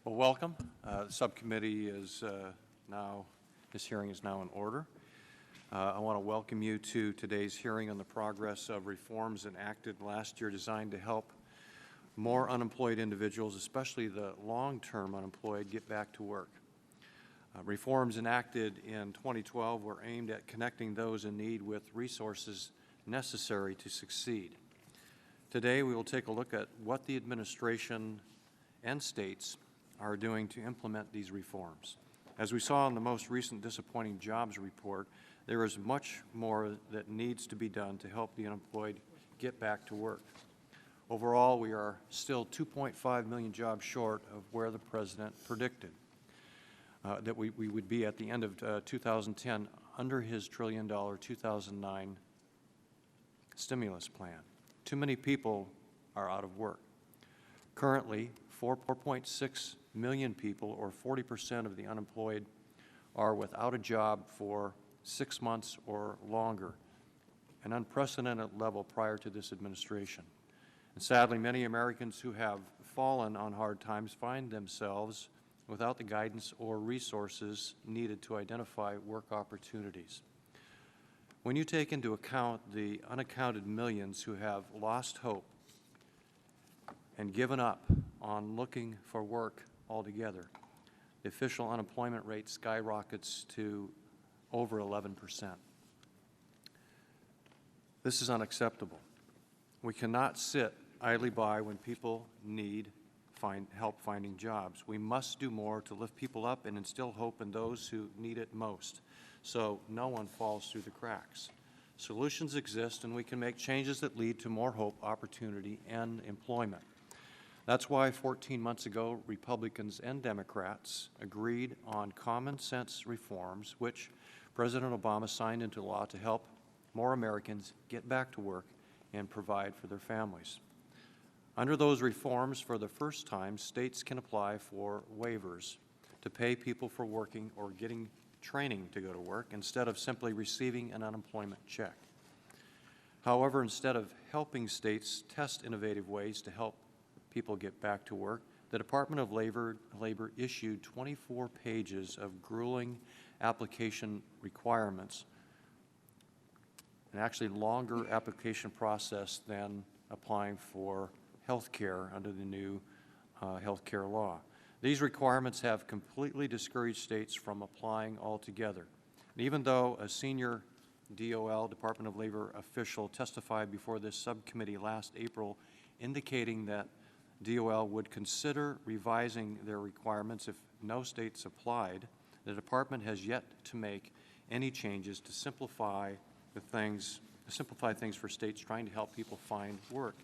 Well, welcome. The subcommittee is this hearing is now in order. I want to welcome you to today's hearing on the progress of reforms enacted last year designed to help more unemployed individuals, especially the long-term unemployed, get back to work. Reforms enacted in 2012 were aimed at connecting those in need with resources necessary to succeed. Today, we will take a look at what the administration and states are doing to implement these reforms. As we saw in the most recent disappointing jobs report, there is much more that needs to be done to help the unemployed get back to work. Overall, we are still 2.5 million jobs short of where the President predicted that we would be at the end of 2010 under his $1 trillion 2009 stimulus plan. Too many people are out of work. Currently, 4.6 million people, or 40% of the unemployed, are without a job for 6 months or longer, an unprecedented level prior to this administration. And sadly, many Americans who have fallen on hard times find themselves without the guidance or resources needed to identify work opportunities. When you take into account the unaccounted millions who have lost hope and given up on looking for work altogether, the official unemployment rate skyrockets to over 11%. This is unacceptable. We cannot sit idly by when people need help finding jobs. We must do more to lift people up and instill hope in those who need it most, so no one falls through the cracks. Solutions exist, and we can make changes that lead to more hope, opportunity, and employment. That's why 14 months ago, Republicans and Democrats agreed on common sense reforms, which President Obama signed into law to help more Americans get back to work and provide for their families. Under those reforms, for the first time, states can apply for waivers to pay people for working or getting training to go to work instead of simply receiving an unemployment check. However, instead of helping states test innovative ways to help people get back to work, the Department of Labor issued 24 pages of grueling application requirements, an actually longer application process than applying for health care under the new health care law. These requirements have completely discouraged states from applying altogether. And even though a senior DOL, Department of Labor official, testified before this subcommittee last April indicating that DOL would consider revising their requirements if no states applied, the Department has yet to make any changes to simplify things for states trying to help people find work.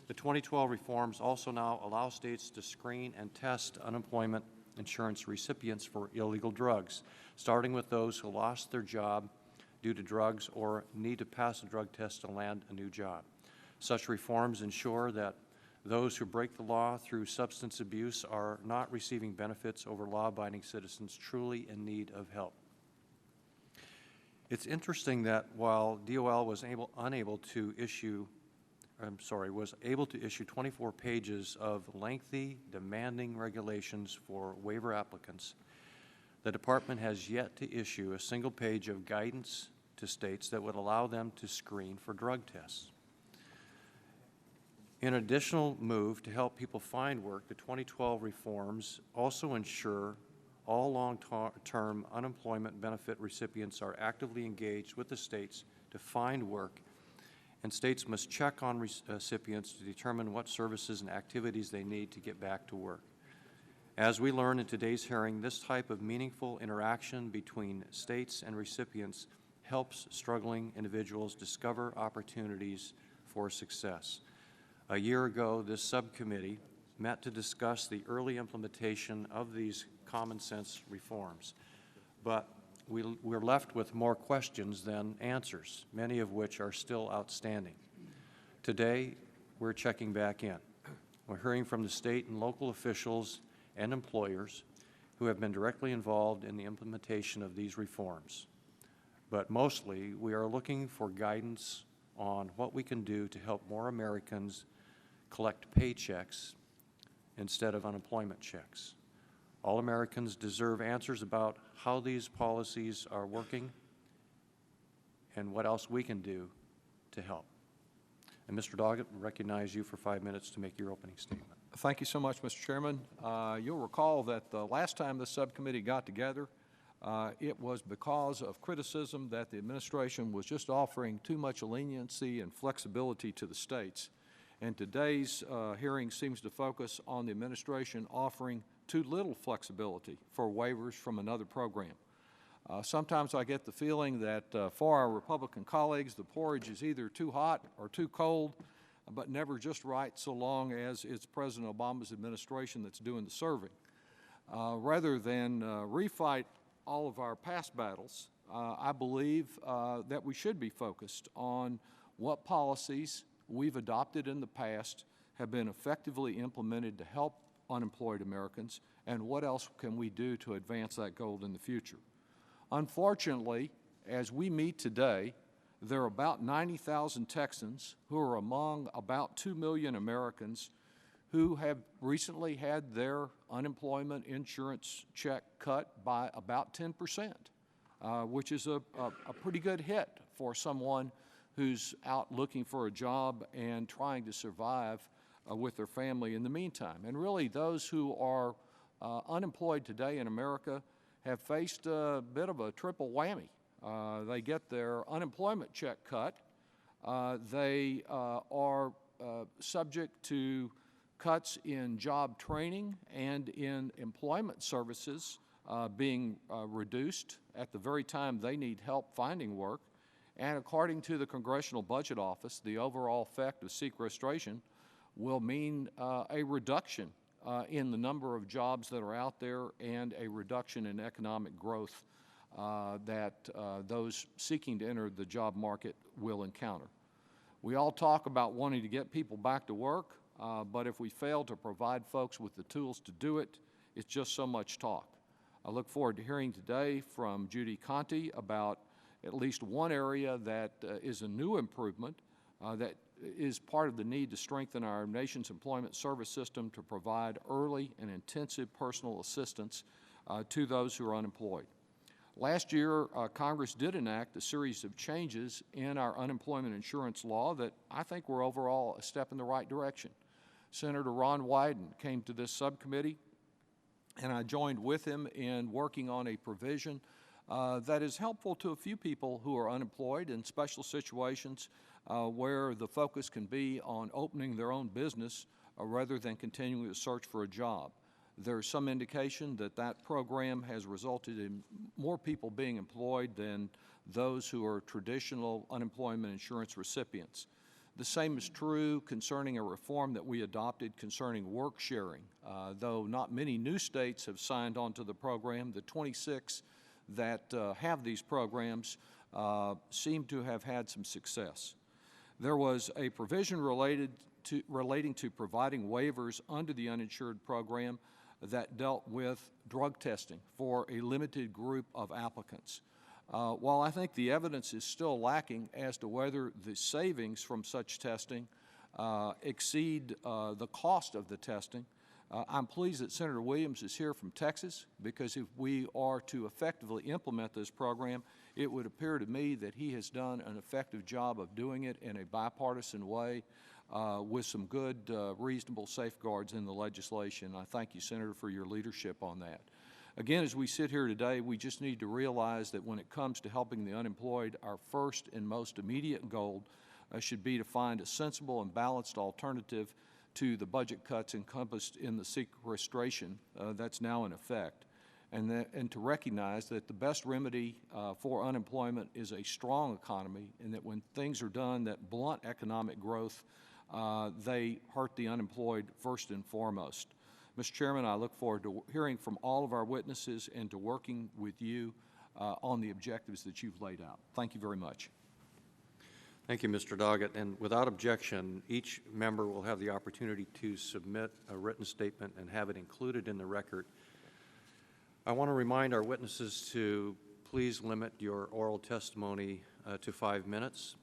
The 2012 reforms also now allow states to screen and test unemployment insurance recipients for illegal drugs, starting with those who lost their job due to drugs or need to pass a drug test to land a new job. Such reforms ensure that those who break the law through substance abuse are not receiving benefits over law-abiding citizens truly in need of help. It's interesting that while DOL was able to issue 24 pages of lengthy, demanding regulations for waiver applicants, the Department has yet to issue a single page of guidance to states that would allow them to screen for drug tests. In an additional move to help people find work, the 2012 reforms also ensure all long-term unemployment benefit recipients are actively engaged with the states to find work, and states must check on recipients to determine what services and activities they need to get back to work. As we learn in today's hearing, this type of meaningful interaction between states and recipients helps struggling individuals discover opportunities for success. A year ago, this subcommittee met to discuss the early implementation of these common sense reforms, but we're left with more questions than answers, many of which are still outstanding. Today, we're checking back in. We're hearing from the state and local officials and employers who have been directly involved in the implementation of these reforms. But mostly, we are looking for guidance on what we can do to help more Americans collect paychecks instead of unemployment checks. All Americans deserve answers about how these policies are working and what else we can do to help. And Mr. Doggett, I recognize you for 5 minutes to make your opening statement. Thank you so much, Mr. Chairman. You'll recall that the last time this subcommittee got together, it was because of criticism that the administration was just offering too much leniency and flexibility to the states. And today's hearing seems to focus on the administration offering too little flexibility for waivers from another program. Sometimes I get the feeling that for our Republican colleagues, the porridge is either too hot or too cold, but never just right so long as it's President Obama's administration that's doing the serving. Rather than refight all of our past battles, I believe that we should be focused on what policies we've adopted in the past have been effectively implemented to help unemployed Americans, and what else can we do to advance that goal in the future. Unfortunately, as we meet today, there are about 90,000 Texans who are among about 2 million Americans who have recently had their unemployment insurance check cut by about 10%, which is a pretty good hit for someone who's out looking for a job and trying to survive with their family in the meantime. And really, those who are unemployed today in America have faced a bit of a triple whammy. They get their unemployment check cut. They are subject to cuts in job training and in employment services being reduced at the very time they need help finding work. And according to the Congressional Budget Office, the overall effect of sequestration will mean a reduction in the number of jobs that are out there and a reduction in economic growth that those seeking to enter the job market will encounter. We all talk about wanting to get people back to work, but if we fail to provide folks with the tools to do it, it's just so much talk. I look forward to hearing today from Judy Conte about at least one area that is a new improvement that is part of the need to strengthen our nation's employment service system to provide early and intensive personal assistance to those who are unemployed. Last year, Congress did enact a series of changes in our unemployment insurance law that I think were overall a step in the right direction. Senator Ron Wyden came to this subcommittee, and I joined with him in working on a provision that is helpful to a few people who are unemployed in special situations where the focus can be on opening their own business rather than continuing to search for a job. There's some indication that that program has resulted in more people being employed than those who are traditional unemployment insurance recipients. The same is true concerning a reform that we adopted concerning work sharing. Though not many new states have signed on to the program, the 26 that have these programs seem to have had some success. There was a provision relating to providing waivers under the uninsured program that dealt with drug testing for a limited group of applicants. While I think the evidence is still lacking as to whether the savings from such testing exceed the cost of the testing, I'm pleased that Senator Williams is here from Texas, because if we are to effectively implement this program, it would appear to me that he has done an effective job of doing it in a bipartisan way with some good, reasonable safeguards in the legislation. I thank you, Senator, for your leadership on that. Again, as we sit here today, we just need to realize that when it comes to helping the unemployed, our first and most immediate goal should be to find a sensible and balanced alternative to the budget cuts encompassed in the sequestration that's now in effect, and to recognize that the best remedy for unemployment is a strong economy, and that when things are done that blunt economic growth, they hurt the unemployed first and foremost. Mr. Chairman, I look forward to hearing from all of our witnesses and to working with you on the objectives that you've laid out. Thank you very much. Thank you, Mr. Doggett. And without objection, each member will have the opportunity to submit a written statement and have it included in the record. I want to remind our witnesses to please limit your oral testimony to 5 minutes.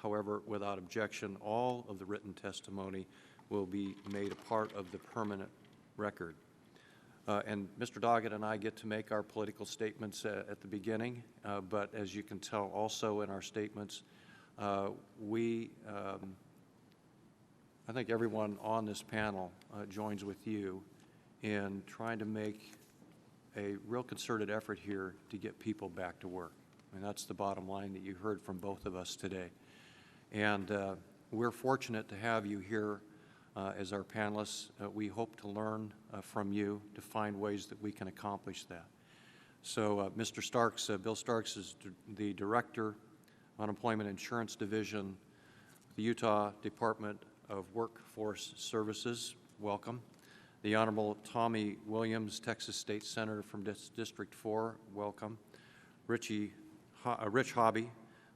However, without objection, all of the written testimony will be made a part of the permanent record. And Mr. Doggett and I get to make our political statements at the beginning, but as you can tell also in our statements, I think everyone on this panel joins with you in trying to make a real concerted effort here to get people back to work. I mean, that's the bottom line that you heard from both of us today. And we're fortunate to have you here as our panelists. We hope to learn from you to find ways that we can accomplish that. So Mr. Starks, Bill Starks is the Director, Unemployment Insurance Division, the Utah Department of Workforce Services. Welcome. The Honorable Tommy Williams, Texas State Senator from District 4. Welcome. Rich Hobby,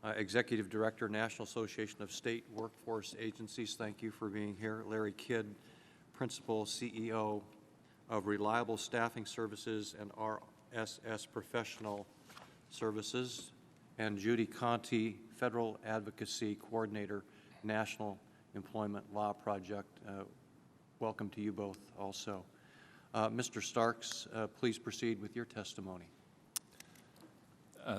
Executive Director, National Association of State Workforce Agencies. Thank you for being here. Larry Kidd, Principal CEO of Reliable Staffing Services and RSS Professional Services. And Judy Conti, Federal Advocacy Coordinator, National Employment Law Project. Welcome to you both also. Mr. Starks, please proceed with your testimony.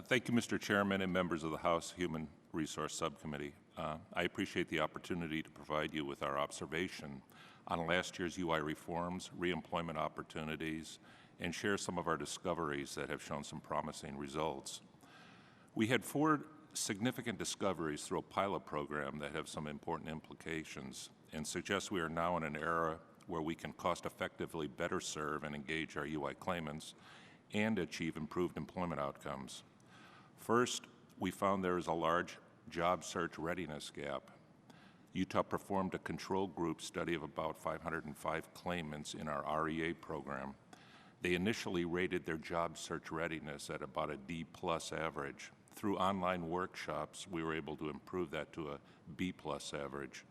Thank you, Mr. Chairman and members of the House Human Resource Subcommittee. I appreciate the opportunity to provide you with our observation on last year's UI reforms, reemployment opportunities, and share some of our discoveries that have shown some promising results. We had 4 significant discoveries through a pilot program that have some important implications and suggest we are now in an era where we can cost-effectively better serve and engage our UI claimants and achieve improved employment outcomes. First, we found there is a large job search readiness gap. Utah performed a control group study of about 505 claimants in our REA program. They initially rated their job search readiness at about a D+ average. Through online workshops, we were able to improve that to a B+ average.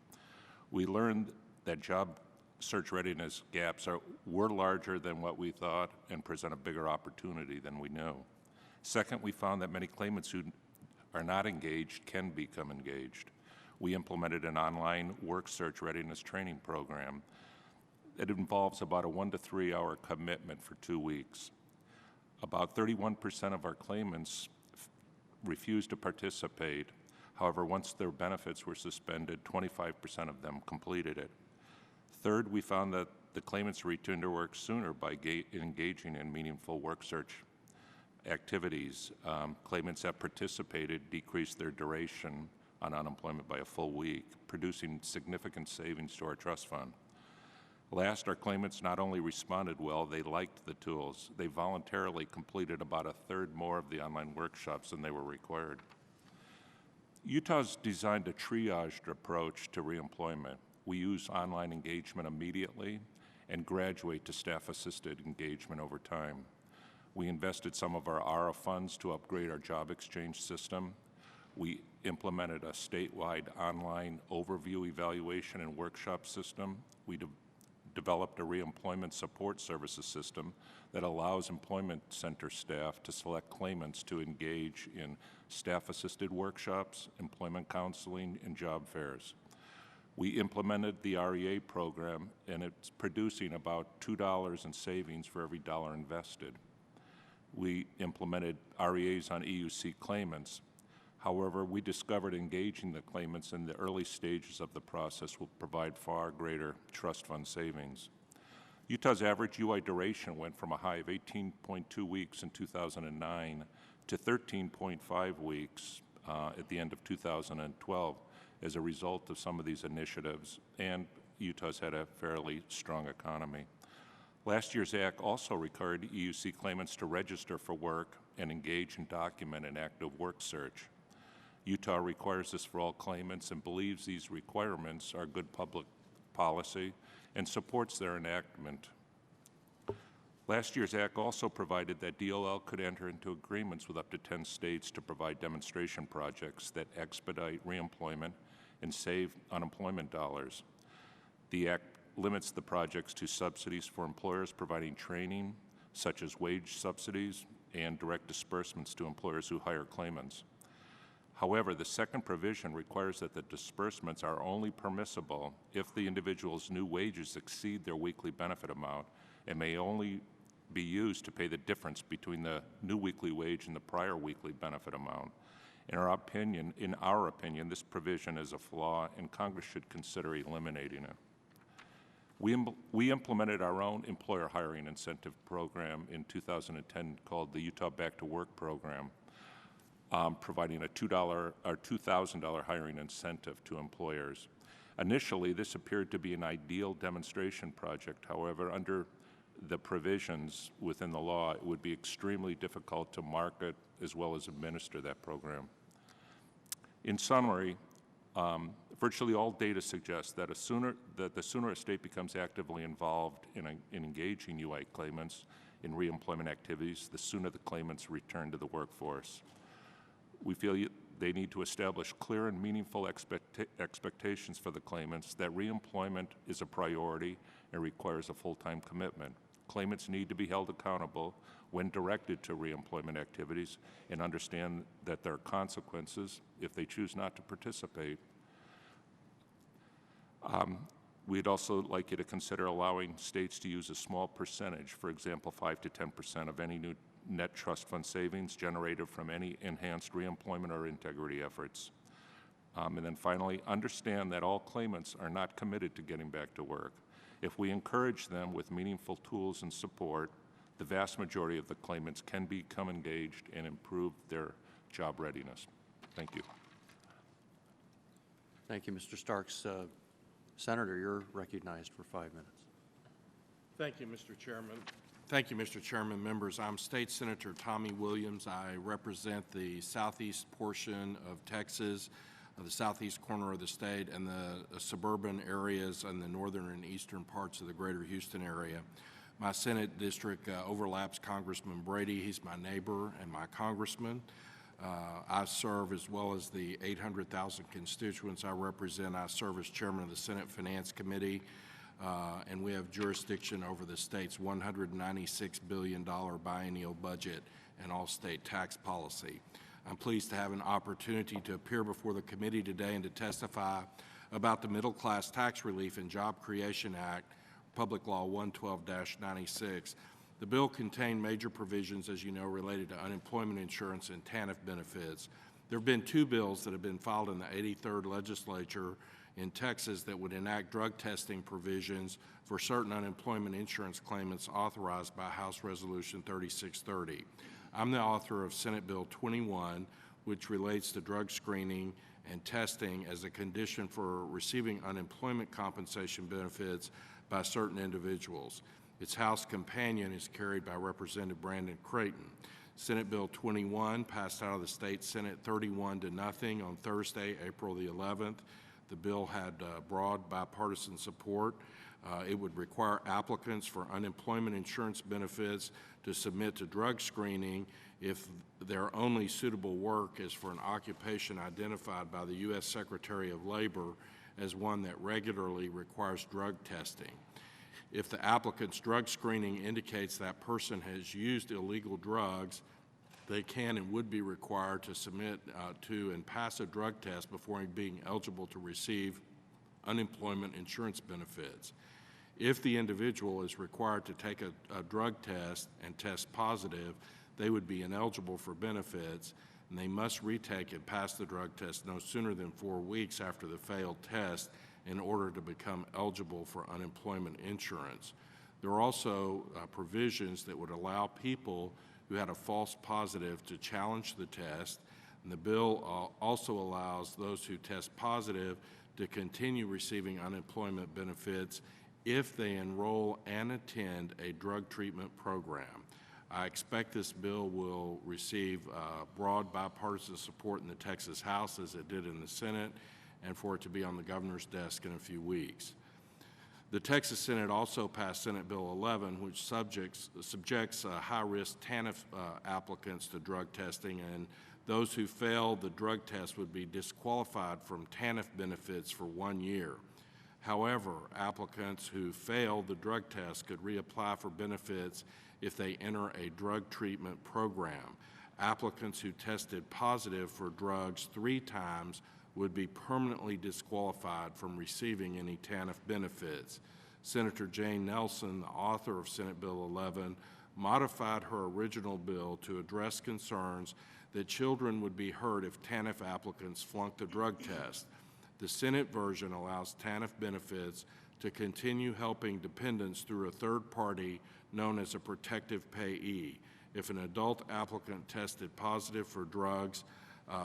We learned that job search readiness gaps were larger than what we thought and present a bigger opportunity than we knew. Second, we found that many claimants who are not engaged can become engaged. We implemented an online work search readiness training program that involves about a 1 to 3 hour commitment for 2 weeks. About 31% of our claimants refused to participate. However, once their benefits were suspended, 25% of them completed it. Third, we found that the claimants returned to work sooner by engaging in meaningful work search activities. Claimants that participated decreased their duration on unemployment by a full week, producing significant savings to our trust fund. Last, our claimants not only responded well, they liked the tools. They voluntarily completed about a third more of the online workshops than they were required. Utah's designed a triaged approach to reemployment. We use online engagement immediately and graduate to staff-assisted engagement over time. We invested some of our ARA funds to upgrade our job exchange system. We implemented a statewide online overview evaluation and workshop system. We developed a reemployment support services system that allows employment center staff to select claimants to engage in staff-assisted workshops, employment counseling, and job fairs. We implemented the REA program, and it's producing about $2 in savings for every dollar invested. We implemented REAs on EUC claimants. However, we discovered engaging the claimants in the early stages of the process will provide far greater trust fund savings. Utah's average UI duration went from a high of 18.2 weeks in 2009 to 13.5 weeks at the end of 2012 as a result of some of these initiatives, and Utah's had a fairly strong economy. Last year's act also required EUC claimants to register for work and engage and document an active work search. Utah requires this for all claimants and believes these requirements are good public policy and supports their enactment. Last year's act also provided that DOL could enter into agreements with up to 10 states to provide demonstration projects that expedite reemployment and save unemployment dollars. The act limits the projects to subsidies for employers providing training, such as wage subsidies and direct disbursements to employers who hire claimants. However, the second provision requires that the disbursements are only permissible if the individual's new wages exceed their weekly benefit amount and may only be used to pay the difference between the new weekly wage and the prior weekly benefit amount. In our opinion, this provision is a flaw, and Congress should consider eliminating it. We implemented our own employer hiring incentive program in 2010 called the Utah Back to Work program, providing a $2,000 hiring incentive to employers. Initially, this appeared to be an ideal demonstration project. However, under the provisions within the law, it would be extremely difficult to market as well as administer that program. In summary, virtually all data suggests that the sooner a state becomes actively involved in engaging UI claimants in reemployment activities, the sooner the claimants return to the workforce. We feel they need to establish clear and meaningful expectations for the claimants that reemployment is a priority and requires a full-time commitment. Claimants need to be held accountable when directed to reemployment activities and understand that there are consequences if they choose not to participate. We'd also like you to consider allowing states to use a small percentage, for example, 5 to 10% of any new net trust fund savings generated from any enhanced reemployment or integrity efforts. And then finally, understand that all claimants are not committed to getting back to work. If we encourage them with meaningful tools and support, the vast majority of the claimants can become engaged and improve their job readiness. Thank you. Thank you, Mr. Starks. Senator, you're recognized for 5 minutes. Thank you, Mr. Chairman. Thank you, Mr. Chairman. Members, I'm State Senator Tommy Williams. I represent the southeast portion of Texas, the southeast corner of the state, and the suburban areas and the northern and eastern parts of the greater Houston area. My Senate district overlaps Congressman Brady. He's my neighbor and my congressman. I serve, as well as the 800,000 constituents I represent, I serve as chairman of the Senate Finance Committee, and we have jurisdiction over the state's $196 billion biennial budget and all state tax policy. I'm pleased to have an opportunity to appear before the committee today and to testify about the Middle Class Tax Relief and Job Creation Act, Public Law 112-96. The bill contained major provisions, as you know, related to unemployment insurance and TANF benefits. There have been 2 bills that have been filed in the 83rd legislature in Texas that would enact drug testing provisions for certain unemployment insurance claimants authorized by House Resolution 3630. I'm the author of Senate Bill 21, which relates to drug screening and testing as a condition for receiving unemployment compensation benefits by certain individuals. Its House companion is carried by Representative Brandon Creighton. Senate Bill 21 passed out of the state Senate 31-0 on Thursday, April the 11th. The bill had broad bipartisan support. It would require applicants for unemployment insurance benefits to submit to drug screening if their only suitable work is for an occupation identified by the U.S. Secretary of Labor as one that regularly requires drug testing. If the applicant's drug screening indicates that person has used illegal drugs, they can and would be required to submit to and pass a drug test before being eligible to receive unemployment insurance benefits. If the individual is required to take a drug test and test positive, they would be ineligible for benefits, and they must retake and pass the drug test no sooner than 4 weeks after the failed test in order to become eligible for unemployment insurance. There are also provisions that would allow people who had a false positive to challenge the test, and the bill also allows those who test positive to continue receiving unemployment benefits if they enroll and attend a drug treatment program. I expect this bill will receive broad bipartisan support in the Texas House as it did in the Senate, and for it to be on the governor's desk in a few weeks. The Texas Senate also passed Senate Bill 11, which subjects high-risk TANF applicants to drug testing, and those who fail the drug test would be disqualified from TANF benefits for 1 year. However, applicants who fail the drug test could reapply for benefits if they enter a drug treatment program. Applicants who tested positive for drugs 3 times would be permanently disqualified from receiving any TANF benefits. Senator Jane Nelson, the author of Senate Bill 11, modified her original bill to address concerns that children would be hurt if TANF applicants flunked the drug test. The Senate version allows TANF benefits to continue helping dependents through a third party known as a protective payee. If an adult applicant tested positive for drugs,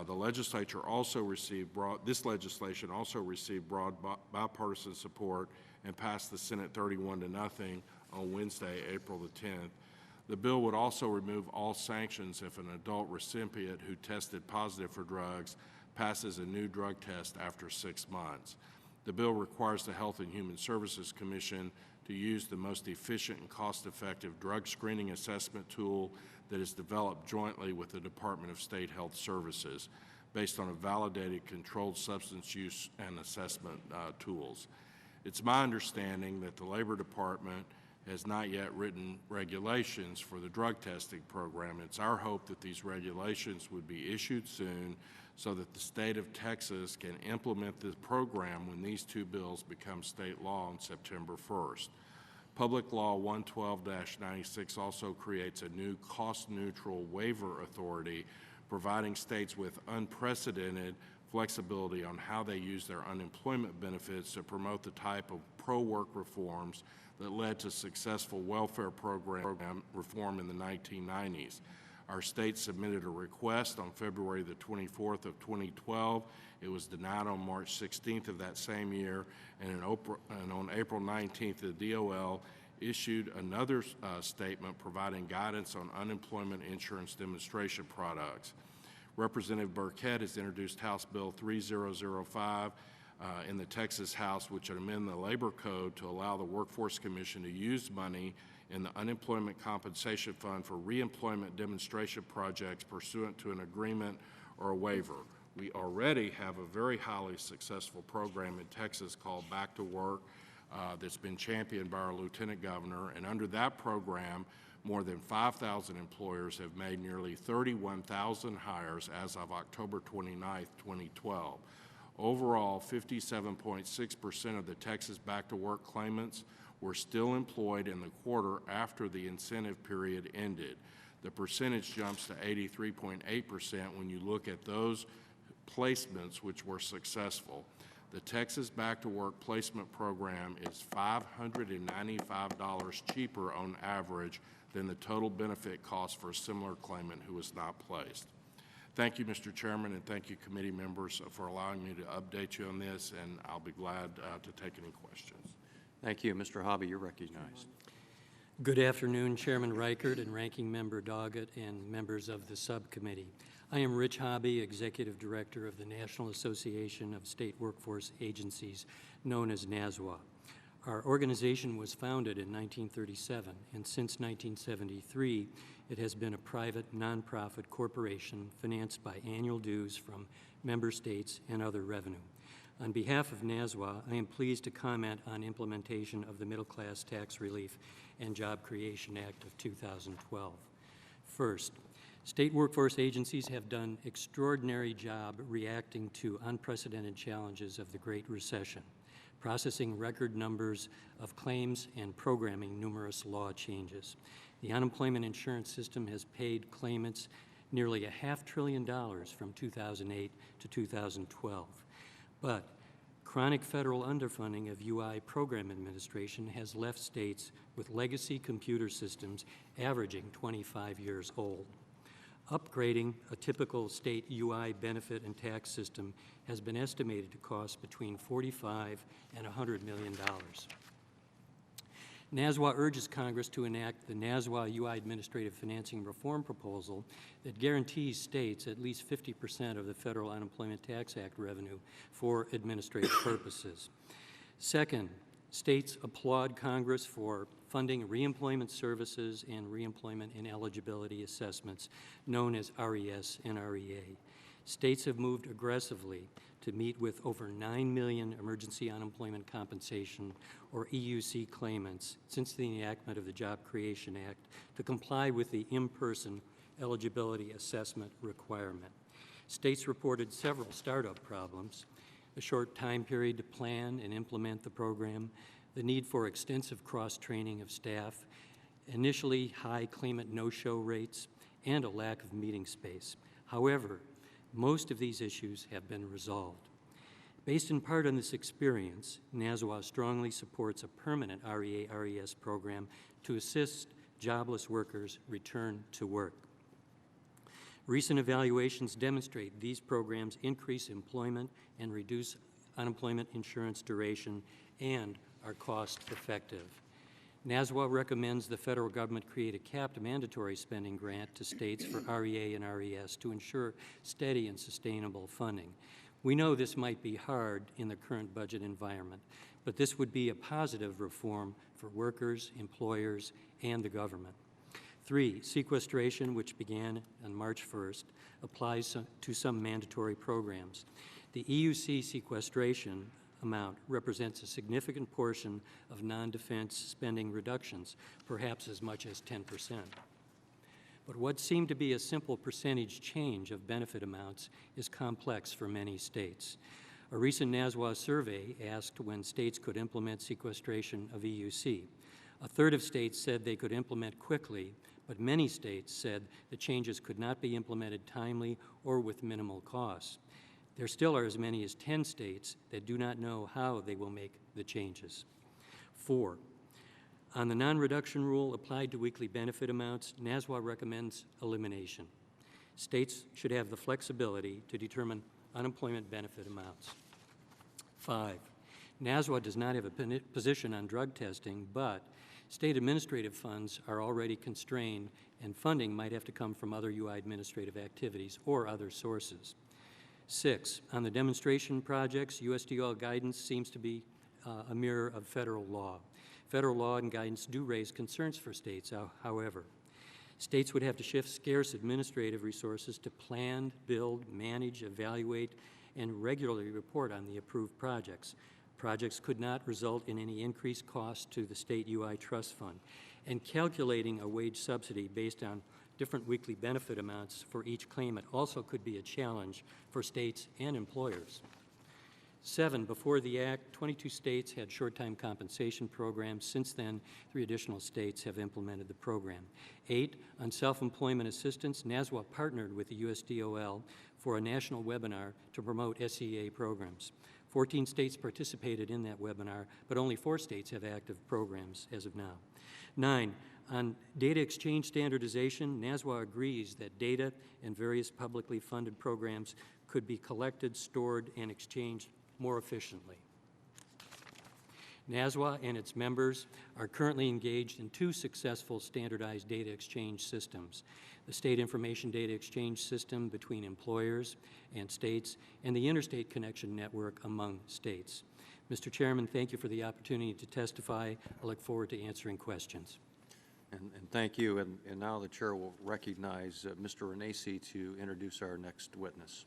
this legislation also received broad bipartisan support and passed the Senate 31-0 on Wednesday, April the 10th. The bill would also remove all sanctions if an adult recipient who tested positive for drugs passes a new drug test after 6 months. The bill requires the Health and Human Services Commission to use the most efficient and cost-effective drug screening assessment tool that is developed jointly with the Department of State Health Services based on a validated controlled substance use and assessment tools. It's my understanding that the Labor Department has not yet written regulations for the drug testing program. It's our hope that these regulations would be issued soon so that the state of Texas can implement the program when these two bills become state law on September 1st. Public Law 112-96 also creates a new cost-neutral waiver authority, providing states with unprecedented flexibility on how they use their unemployment benefits to promote the type of pro-work reforms that led to successful welfare program reform in the 1990s. Our state submitted a request on February the 24th of 2012. It was denied on March 16th of that same year, and on April 19th, the DOL issued another statement providing guidance on unemployment insurance demonstration products. Representative Burkett has introduced House Bill 3005 in the Texas House, which would amend the Labor Code to allow the Workforce Commission to use money in the Unemployment Compensation Fund for reemployment demonstration projects pursuant to an agreement or a waiver. We already have a very highly successful program in Texas called Back to Work that's been championed by our Lieutenant Governor, and under that program, more than 5,000 employers have made nearly 31,000 hires as of October 29, 2012. Overall, 57.6% of the Texas Back to Work claimants were still employed in the quarter after the incentive period ended. The percentage jumps to 83.8% when you look at those placements which were successful. The Texas Back to Work placement program is $595 cheaper on average than the total benefit cost for a similar claimant who was not placed. Thank you, Mr. Chairman, and thank you, committee members, for allowing me to update you on this, and I'll be glad to take any questions. Thank you. Mr. Hobby, you're recognized. Good afternoon, Chairman Reichert and Ranking Member Doggett and members of the subcommittee. I am Rich Hobby, Executive Director of the National Association of State Workforce Agencies, known as NASWA. Our organization was founded in 1937, and since 1973, it has been a private, nonprofit corporation financed by annual dues from member states and other revenue. On behalf of NASWA, I am pleased to comment on implementation of the Middle Class Tax Relief and Job Creation Act of 2012. First, state workforce agencies have done an extraordinary job reacting to unprecedented challenges of the Great Recession, processing record numbers of claims and programming numerous law changes. The unemployment insurance system has paid claimants nearly $500 billion from 2008 to 2012. But chronic federal underfunding of UI program administration has left states with legacy computer systems averaging 25 years old. Upgrading a typical state UI benefit and tax system has been estimated to cost between $45 and $100 million. NASWA urges Congress to enact the NASWA UI Administrative Financing Reform Proposal that guarantees states at least 50% of the Federal Unemployment Tax Act revenue for administrative purposes. Second, states applaud Congress for funding reemployment services and reemployment ineligibility assessments, known as RES and REA. States have moved aggressively to meet with over 9 million emergency unemployment compensation, or EUC, claimants since the enactment of the Job Creation Act to comply with the in-person eligibility assessment requirement. States reported several startup problems: a short time period to plan and implement the program, the need for extensive cross-training of staff, initially high claimant no-show rates, and a lack of meeting space. However, most of these issues have been resolved. Based in part on this experience, NASWA strongly supports a permanent REA-RES program to assist jobless workers return to work. Recent evaluations demonstrate these programs increase employment and reduce unemployment insurance duration and are cost-effective. NASWA recommends the federal government create a capped mandatory spending grant to states for REA and RES to ensure steady and sustainable funding. We know this might be hard in the current budget environment, but this would be a positive reform for workers, employers, and the government. 3, sequestration, which began on March 1st, applies to some mandatory programs. The EUC sequestration amount represents a significant portion of non-defense spending reductions, perhaps as much as 10%. But what seemed to be a simple percentage change of benefit amounts is complex for many states. A recent NASWA survey asked when states could implement sequestration of EUC. A third of states said they could implement quickly, but many states said the changes could not be implemented timely or with minimal costs. There still are as many as 10 states that do not know how they will make the changes. 4, on the non-reduction rule applied to weekly benefit amounts, NASWA recommends elimination. States should have the flexibility to determine unemployment benefit amounts. 5, NASWA does not have a position on drug testing, but state administrative funds are already constrained and funding might have to come from other UI administrative activities or other sources. 6, on the demonstration projects, USDOL guidance seems to be a mirror of federal law. Federal law and guidance do raise concerns for states, however. States would have to shift scarce administrative resources to plan, build, manage, evaluate, and regularly report on the approved projects. Projects could not result in any increased cost to the state UI trust fund. And calculating a wage subsidy based on different weekly benefit amounts for each claimant also could be a challenge for states and employers. 7, before the Act, 22 states had short-time compensation programs. Since then, 3 additional states have implemented the program. 8, on self-employment assistance, NASWA partnered with the USDOL for a national webinar to promote SEA programs. 14 states participated in that webinar, but only 4 states have active programs as of now. 9, on data exchange standardization, NASWA agrees that data and various publicly funded programs could be collected, stored, and exchanged more efficiently. NASWA and its members are currently engaged in 2 successful standardized data exchange systems: the State Information Data Exchange System between employers and states, and the Interstate Connection Network among states. Mr. Chairman, thank you for the opportunity to testify. I look forward to answering questions. And thank you. And now the chair will recognize Mr. Renacci to introduce our next witness.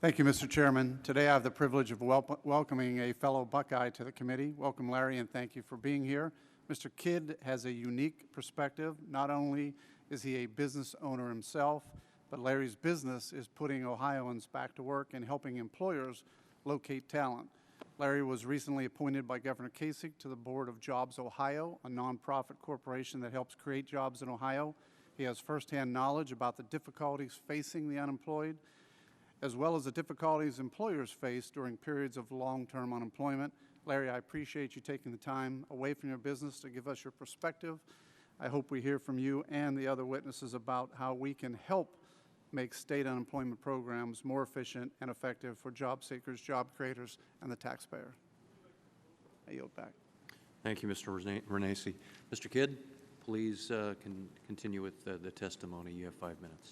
Thank you, Mr. Chairman. Today I have the privilege of welcoming a fellow Buckeye to the committee. Welcome, Larry, and thank you for being here. Mr. Kidd has a unique perspective. Not only is he a business owner himself, but Larry's business is putting Ohioans back to work and helping employers locate talent. Larry was recently appointed by Governor Kasich to the board of Jobs Ohio, a nonprofit corporation that helps create jobs in Ohio. He has firsthand knowledge about the difficulties facing the unemployed, as well as the difficulties employers face during periods of long-term unemployment. Larry, I appreciate you taking the time away from your business to give us your perspective. I hope we hear from you and the other witnesses about how we can help make state unemployment programs more efficient and effective for job seekers, job creators, and the taxpayer. I yield back. Thank you, Mr. Renacci. Mr. Kidd, please continue with the testimony. You have 5 minutes.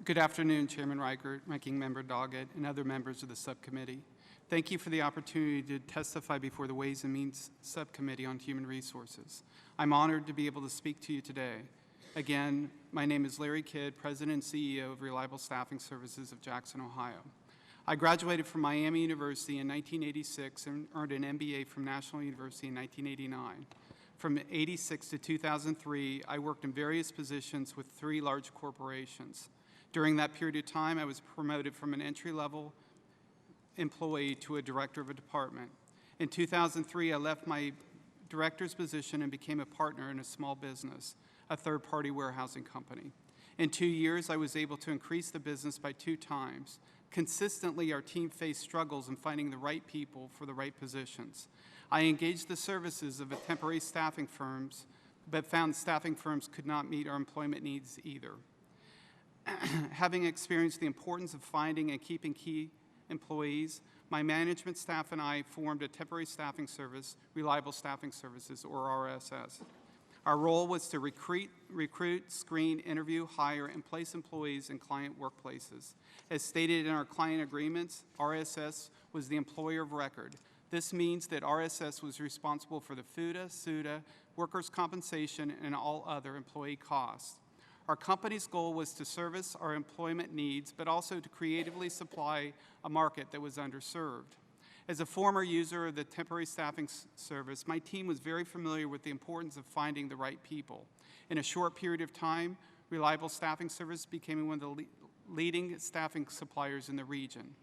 Good afternoon, Chairman Reichert, Ranking Member Doggett, and other members of the subcommittee. Thank you for the opportunity to testify before the Ways and Means Subcommittee on Human Resources. I'm honored to be able to speak to you today. Again, my name is Larry Kidd, President and CEO of Reliable Staffing Services of Jackson, Ohio. I graduated from Miami University in 1986 and earned an MBA from National University in 1989. From 86 to 2003, I worked in various positions with 3 large corporations. During that period of time, I was promoted from an entry-level employee to a director of a department. In 2003, I left my director's position and became a partner in a small business, a third-party warehousing company. In 2 years, I was able to increase the business by 2 times. Consistently, our team faced struggles in finding the right people for the right positions. I engaged the services of temporary staffing firms, but found staffing firms could not meet our employment needs either. Having experienced the importance of finding and keeping key employees, my management staff and I formed a temporary staffing service, Reliable Staffing Services, or RSS. Our role was to recruit, screen, interview, hire, and place employees in client workplaces. As stated in our client agreements, RSS was the employer of record. This means that RSS was responsible for the FUTA, SUTA, workers' compensation, and all other employee costs. Our company's goal was to service our employment needs, but also to creatively supply a market that was underserved. As a former user of the temporary staffing service, my team was very familiar with the importance of finding the right people. In a short period of time, Reliable Staffing Service became one of the leading staffing suppliers in the region.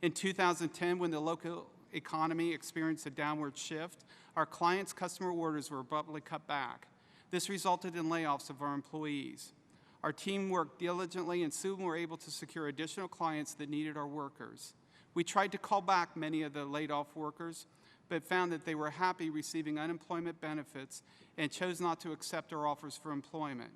In 2010, when the local economy experienced a downward shift, our clients' customer orders were abruptly cut back. This resulted in layoffs of our employees. Our team worked diligently and soon were able to secure additional clients that needed our workers. We tried to call back many of the laid-off workers, but found that they were happy receiving unemployment benefits and chose not to accept our offers for employment.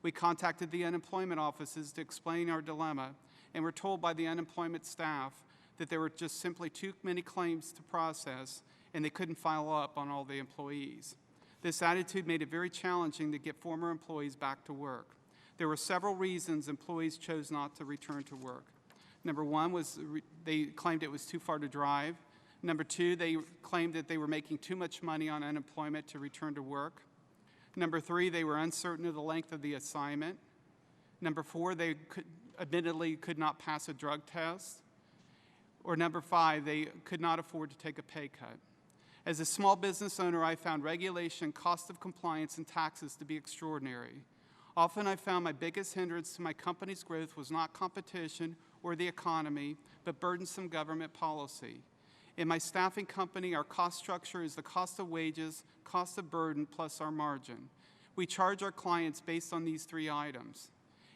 We contacted the unemployment offices to explain our dilemma and were told by the unemployment staff that there were just simply too many claims to process and they couldn't follow up on all the employees. This attitude made it very challenging to get former employees back to work. There were several reasons employees chose not to return to work. Number one was they claimed it was too far to drive. Number two, they claimed that they were making too much money on unemployment to return to work. Number three, they were uncertain of the length of the assignment. Number four, they admittedly could not pass a drug test. Or number five, they could not afford to take a pay cut. As a small business owner, I found regulation, cost of compliance, and taxes to be extraordinary. Often I found my biggest hindrance to my company's growth was not competition or the economy, but burdensome government policy. In my staffing company, our cost structure is the cost of wages, cost of burden, plus our margin. We charge our clients based on these 3 items.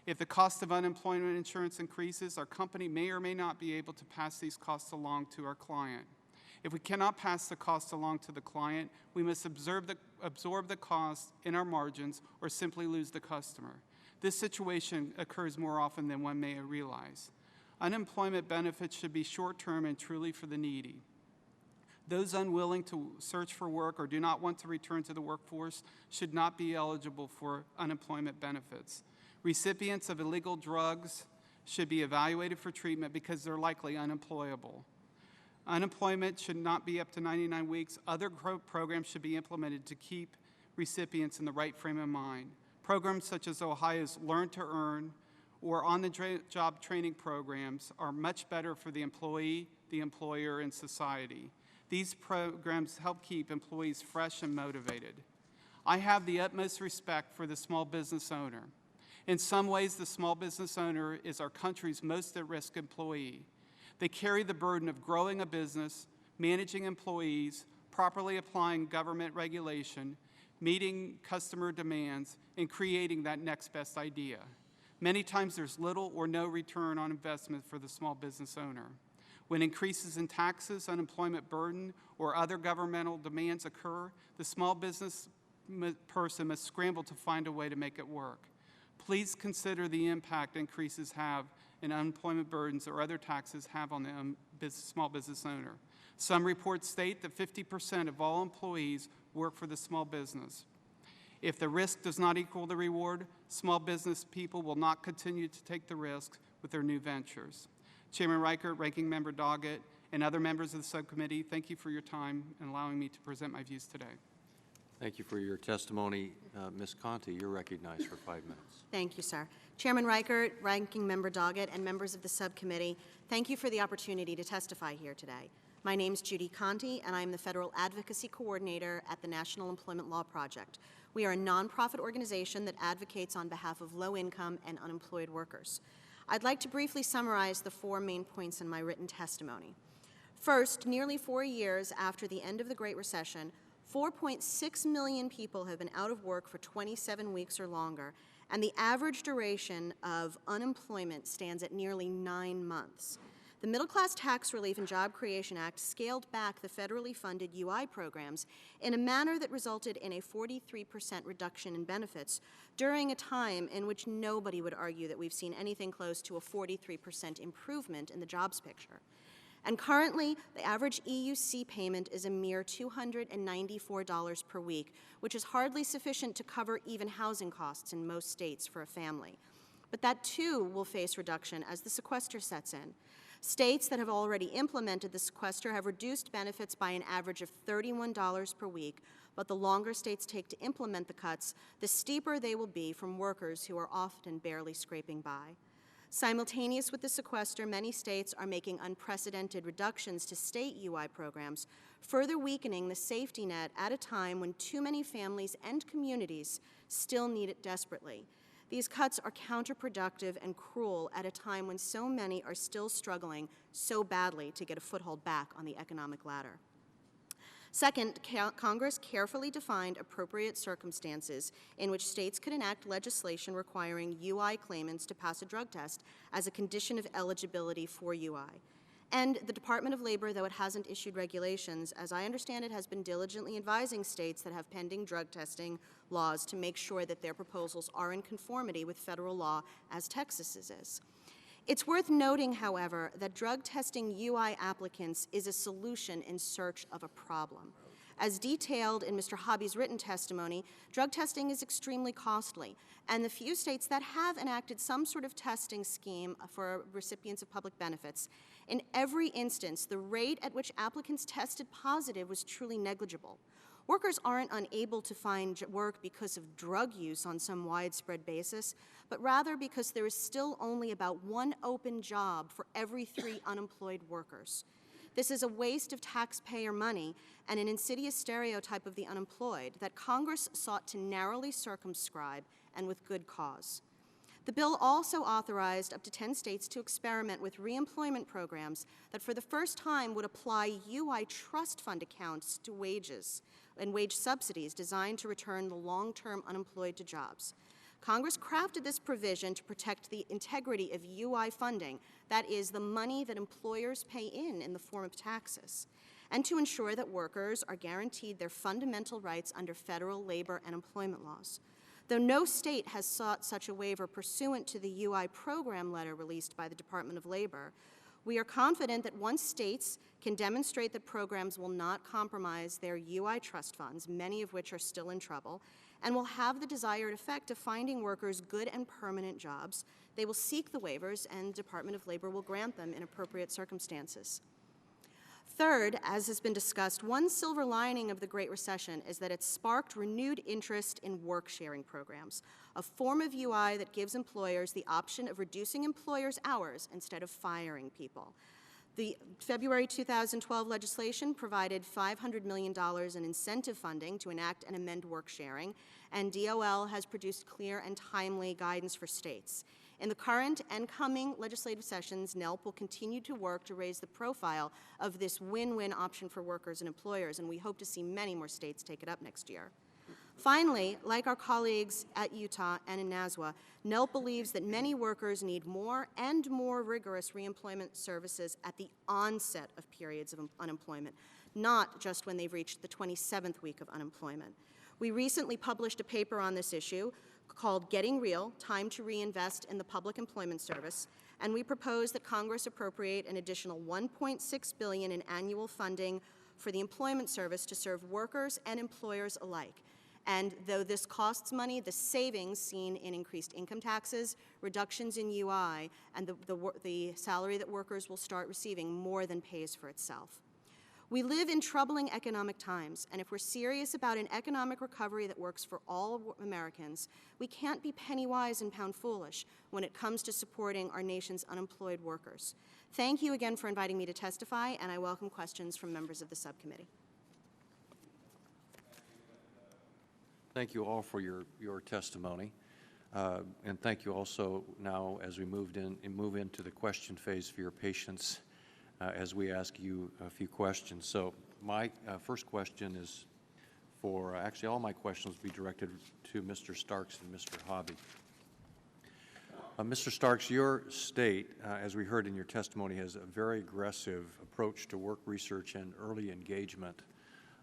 If the cost of unemployment insurance increases, our company may or may not be able to pass these costs along to our client. If we cannot pass the cost along to the client, we must absorb the cost in our margins or simply lose the customer. This situation occurs more often than one may realize. Unemployment benefits should be short-term and truly for the needy. Those unwilling to search for work or do not want to return to the workforce should not be eligible for unemployment benefits. Recipients of illegal drugs should be evaluated for treatment because they're likely unemployable. Unemployment should not be up to 99 weeks. Other programs should be implemented to keep recipients in the right frame of mind. Programs such as Ohio's Learn to Earn or on-the-job training programs are much better for the employee, the employer, and society. These programs help keep employees fresh and motivated. I have the utmost respect for the small business owner. In some ways, the small business owner is our country's most at-risk employee. They carry the burden of growing a business, managing employees, properly applying government regulation, meeting customer demands, and creating that next best idea. Many times there's little or no return on investment for the small business owner. When increases in taxes, unemployment burden, or other governmental demands occur, the small business person must scramble to find a way to make it work. Please consider the impact increases have in unemployment burdens or other taxes have on the small business owner. Some reports state that 50% of all employees work for the small business. If the risk does not equal the reward, small business people will not continue to take the risk with their new ventures. Chairman Reichert, Ranking Member Doggett, and other members of the subcommittee, thank you for your time and allowing me to present my views today. Thank you for your testimony. Ms. Conti, you're recognized for 5 minutes. Thank you, sir. Chairman Reichert, Ranking Member Doggett, and members of the subcommittee, thank you for the opportunity to testify here today. My name is Judy Conti, and I am the Federal Advocacy Coordinator at the National Employment Law Project. We are a nonprofit organization that advocates on behalf of low-income and unemployed workers. I'd like to briefly summarize the 4 main points in my written testimony. First, nearly 4 years after the end of the Great Recession, 4.6 million people have been out of work for 27 weeks or longer, and the average duration of unemployment stands at nearly 9 months. The Middle Class Tax Relief and Job Creation Act scaled back the federally funded UI programs in a manner that resulted in a 43% reduction in benefits during a time in which nobody would argue that we've seen anything close to a 43% improvement in the jobs picture. And currently, the average EUC payment is a mere $294 per week, which is hardly sufficient to cover even housing costs in most states for a family. But that, too, will face reduction as the sequester sets in. States that have already implemented the sequester have reduced benefits by an average of $31 per week, but the longer states take to implement the cuts, the steeper they will be from workers who are often barely scraping by. Simultaneous with the sequester, many states are making unprecedented reductions to state UI programs, further weakening the safety net at a time when too many families and communities still need it desperately. These cuts are counterproductive and cruel at a time when so many are still struggling so badly to get a foothold back on the economic ladder. Second, Congress carefully defined appropriate circumstances in which states could enact legislation requiring UI claimants to pass a drug test as a condition of eligibility for UI. And the Department of Labor, though it hasn't issued regulations, as I understand it, has been diligently advising states that have pending drug testing laws to make sure that their proposals are in conformity with federal law, as Texas's is. It's worth noting, however, that drug testing UI applicants is a solution in search of a problem. As detailed in Mr. Hobby's written testimony, drug testing is extremely costly, and the few states that have enacted some sort of testing scheme for recipients of public benefits, in every instance, the rate at which applicants tested positive was truly negligible. Workers aren't unable to find work because of drug use on some widespread basis, but rather because there is still only about one open job for every 3 unemployed workers. This is a waste of taxpayer money and an insidious stereotype of the unemployed that Congress sought to narrowly circumscribe, and with good cause. The bill also authorized up to 10 states to experiment with reemployment programs that for the first time would apply UI trust fund accounts to wages and wage subsidies designed to return the long-term unemployed to jobs. Congress crafted this provision to protect the integrity of UI funding, that is, the money that employers pay in the form of taxes, and to ensure that workers are guaranteed their fundamental rights under federal labor and employment laws. Though no state has sought such a waiver pursuant to the UI program letter released by the Department of Labor, we are confident that once states can demonstrate that programs will not compromise their UI trust funds, many of which are still in trouble, and will have the desired effect of finding workers good and permanent jobs, they will seek the waivers and the Department of Labor will grant them in appropriate circumstances. Third, as has been discussed, one silver lining of the Great Recession is that it sparked renewed interest in work-sharing programs, a form of UI that gives employers the option of reducing employers' hours instead of firing people. The February 2012 legislation provided $500 million in incentive funding to enact and amend work-sharing, and DOL has produced clear and timely guidance for states. In the current and coming legislative sessions, NELP will continue to work to raise the profile of this win-win option for workers and employers, and we hope to see many more states take it up next year. Finally, like our colleagues at Utah and in NASWA, NELP believes that many workers need more and more rigorous reemployment services at the onset of periods of unemployment, not just when they've reached the 27th week of unemployment. We recently published a paper on this issue called Getting Real, Time to Reinvest in the Public Employment Service, and we propose that Congress appropriate an additional $1.6 billion in annual funding for the Employment Service to serve workers and employers alike. And though this costs money, the savings seen in increased income taxes, reductions in UI, and the salary that workers will start receiving more than pays for itself. We live in troubling economic times, and if we're serious about an economic recovery that works for all Americans, we can't be penny wise and pound foolish when it comes to supporting our nation's unemployed workers. Thank you again for inviting me to testify, and I welcome questions from members of the subcommittee. Thank you all for your testimony, and thank you also now as we move into the question phase for your patience as we ask you a few questions. So my first question is for, actually, all my questions will be directed to Mr. Starks and Mr. Hobby. Mr. Starks, your state, as we heard in your testimony, has a very aggressive approach to work research and early engagement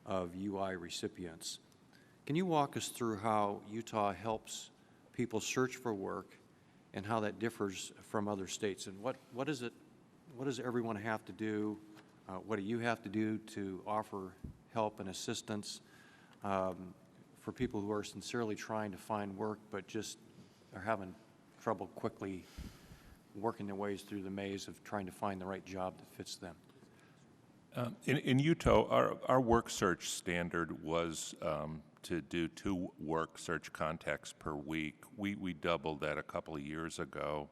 of UI recipients. Can you walk us through how Utah helps people search for work and how that differs from other states? And what does everyone have to do? What do you have to do to offer help and assistance for people who are sincerely trying to find work but just are having trouble quickly working their ways through the maze of trying to find the right job that fits them? In Utah, our work search standard was to do 2 work search contacts per week. We doubled that a couple of years ago.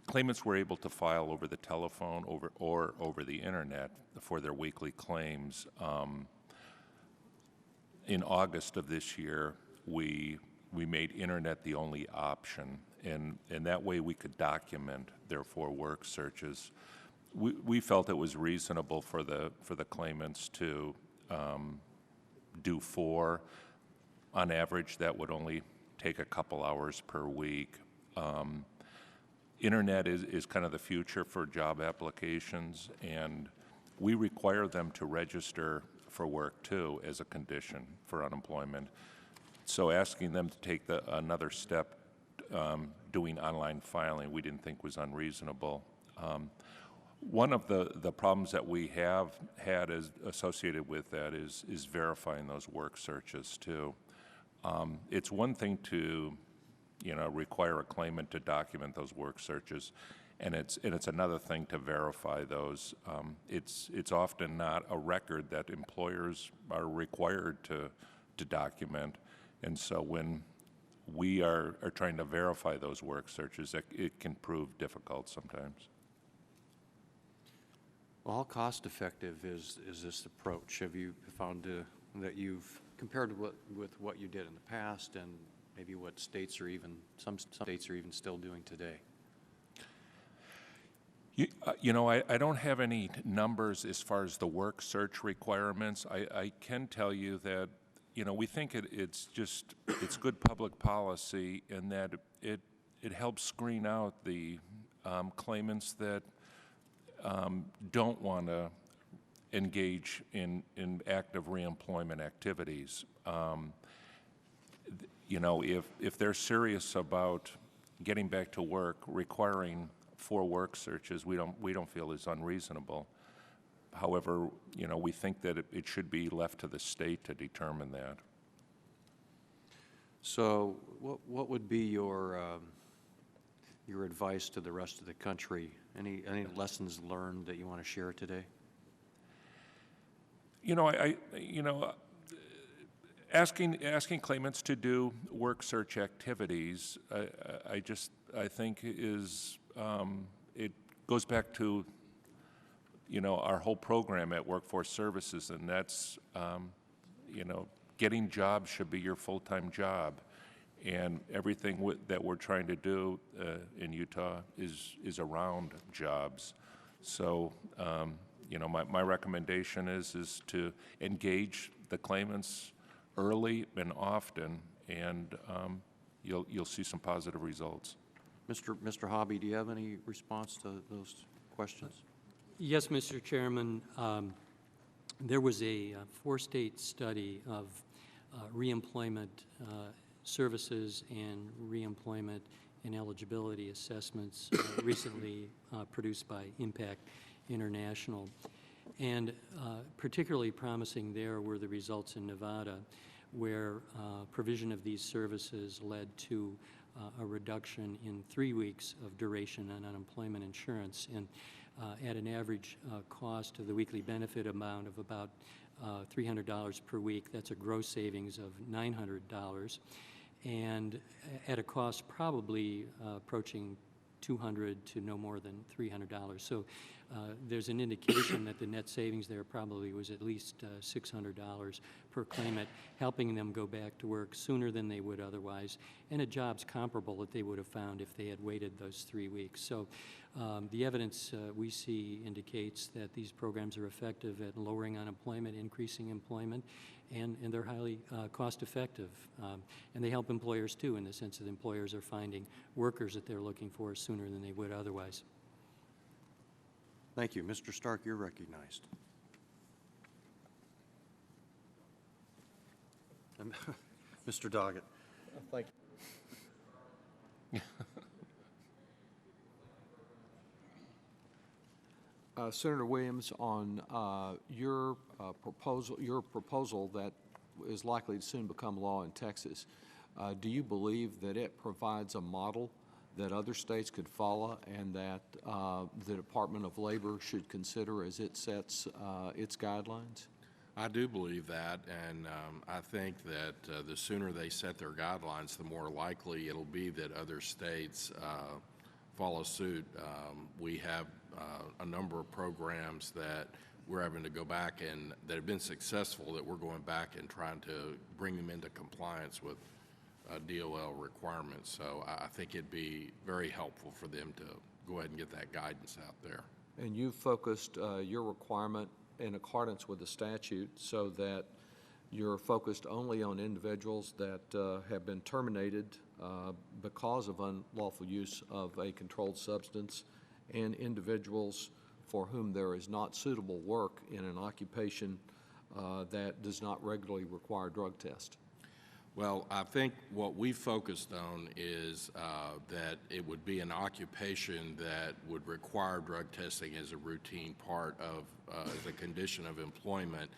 Claimants were able to file over the telephone or over the internet for their weekly claims. In August of this year, we made internet the only option, and that way we could document their 4 work searches. We felt it was reasonable for the claimants to do 4. On average, that would only take a couple hours per week. Internet is kind of the future for job applications, and we require them to register for work too as a condition for unemployment. So asking them to take another step, doing online filing, we didn't think was unreasonable. One of the problems that we have had associated with that is verifying those work searches too. It's one thing to require a claimant to document those work searches, and it's another thing to verify those. It's often not a record that employers are required to document, and so when we are trying to verify those work searches, it can prove difficult sometimes. Well, how cost-effective is this approach? Have you found that you've compared with what you did in the past, and maybe what states are even some states are even still doing today? I don't have any numbers as far as the work search requirements. I can tell you that we think it's good public policy in that it helps screen out the claimants that don't want to engage in active reemployment activities. If they're serious about getting back to work, requiring 4 work searches, we don't feel is unreasonable. However, we think that it should be left to the state to determine that. So, what would be your advice to the rest of the country? Any lessons learned that you want to share today? Asking claimants to do work search activities, I think is it goes back to our whole program at Workforce Services, and that's getting jobs should be your full-time job, and everything that we're trying to do in Utah is around jobs. So my recommendation is to engage the claimants early and often, and you'll see some positive results. Mr. Hobby, do you have any response to those questions? Yes, Mr. Chairman. There was a 4-state study of reemployment services and reemployment and eligibility assessments recently produced by Impact International. And particularly promising there were the results in Nevada, where provision of these services led to a reduction in 3 weeks of duration on unemployment insurance, and at an average cost of the weekly benefit amount of about $300 per week. That's a gross savings of $900, and at a cost probably approaching $200 to no more than $300. So there's an indication that the net savings there probably was at least $600 per claimant, helping them go back to work sooner than they would otherwise, and at jobs comparable that they would have found if they had waited those 3 weeks. So the evidence we see indicates that these programs are effective at lowering unemployment, increasing employment, and they're highly cost-effective. And they help employers, too, in the sense that employers are finding workers that they're looking for sooner than they would otherwise. Thank you. Mr. Stark, you're recognized. Mr. Doggett. Thank you. Senator Williams, on your proposal that is likely to soon become law in Texas, do you believe that it provides a model that other states could follow and that the Department of Labor should consider as it sets its guidelines? I do believe that, and I think that the sooner they set their guidelines, the more likely it'll be that other states follow suit. We have a number of programs that we're having to go back and that have been successful that we're going back and trying to bring them into compliance with DOL requirements. So I think it'd be very helpful for them to go ahead and get that guidance out there. And you've focused your requirement in accordance with the statute so that you're focused only on individuals that have been terminated because of unlawful use of a controlled substance and individuals for whom there is not suitable work in an occupation that does not regularly require drug test. Well, I think what we focused on is that it would be an occupation that would require drug testing as a routine part of the condition of employment.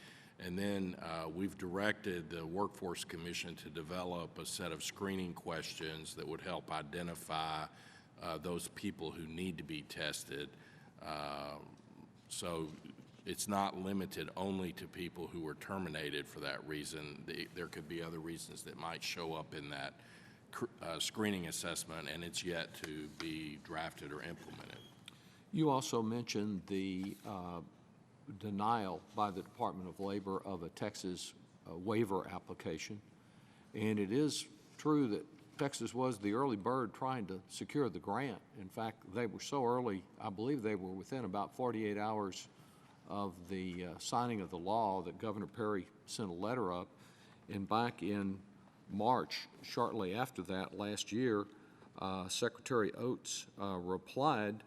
And then we've directed the Workforce Commission to develop a set of screening questions that would help identify those people who need to be tested. So it's not limited only to people who were terminated for that reason. There could be other reasons that might show up in that screening assessment, and it's yet to be drafted or implemented. You also mentioned the denial by the Department of Labor of a Texas waiver application, and it is true that Texas was the early bird trying to secure the grant. In fact, they were so early, I believe they were within about 48 hours of the signing of the law that Governor Perry sent a letter up. And back in March, shortly after that last year, Secretary Oates replied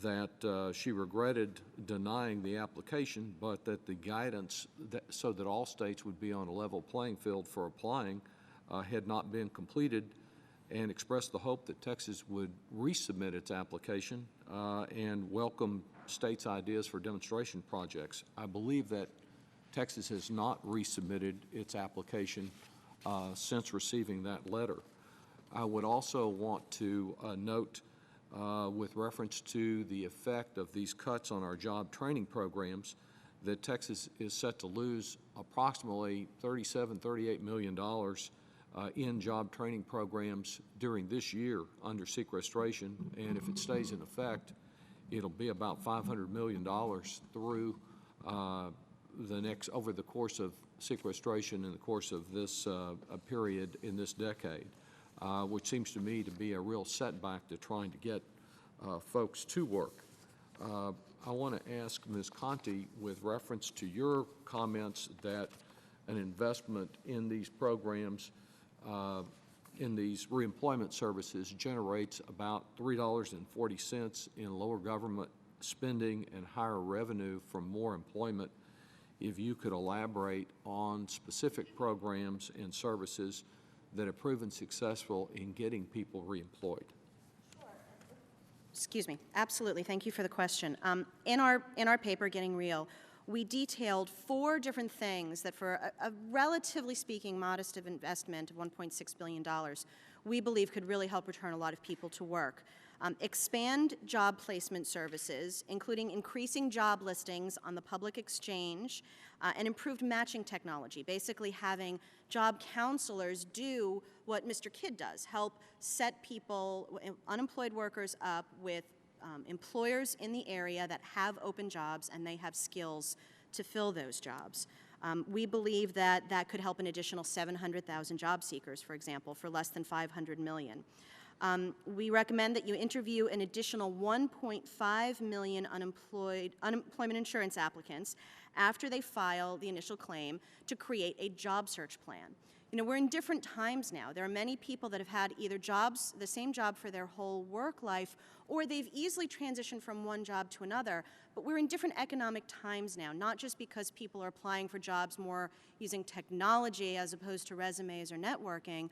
that she regretted denying the application, but that the guidance so that all states would be on a level playing field for applying had not been completed, and expressed the hope that Texas would resubmit its application and welcome states' ideas for demonstration projects. I believe that Texas has not resubmitted its application since receiving that letter. I would also want to note with reference to the effect of these cuts on our job training programs that Texas is set to lose approximately $38 million in job training programs during this year under sequestration, and if it stays in effect, it'll be about $500 million through over the course of sequestration in the course of this period in this decade, which seems to me to be a real setback to trying to get folks to work. I want to ask Ms. Conti, with reference to your comments that an investment in these programs in these reemployment services generates about $3.40 in lower government spending and higher revenue from more employment. If you could elaborate on specific programs and services that have proven successful in getting people reemployed. Excuse me. Absolutely. Thank you for the question. In our paper, Getting Real, we detailed 4 different things that for a relatively speaking modest investment of $1.6 billion, we believe could really help return a lot of people to work. Expand job placement services, including increasing job listings on the public exchange, and improved matching technology, basically having job counselors do what Mr. Kidd does, help set people, unemployed workers up with employers in the area that have open jobs and they have skills to fill those jobs. We believe that that could help an additional 700,000 job seekers, for example, for less than $500 million. We recommend that you interview an additional 1.5 million unemployment insurance applicants after they file the initial claim to create a job search plan. You know, we're in different times now. There are many people that have had either jobs, the same job for their whole work life, or they've easily transitioned from one job to another. But we're in different economic times now, not just because people are applying for jobs more using technology as opposed to resumes or networking,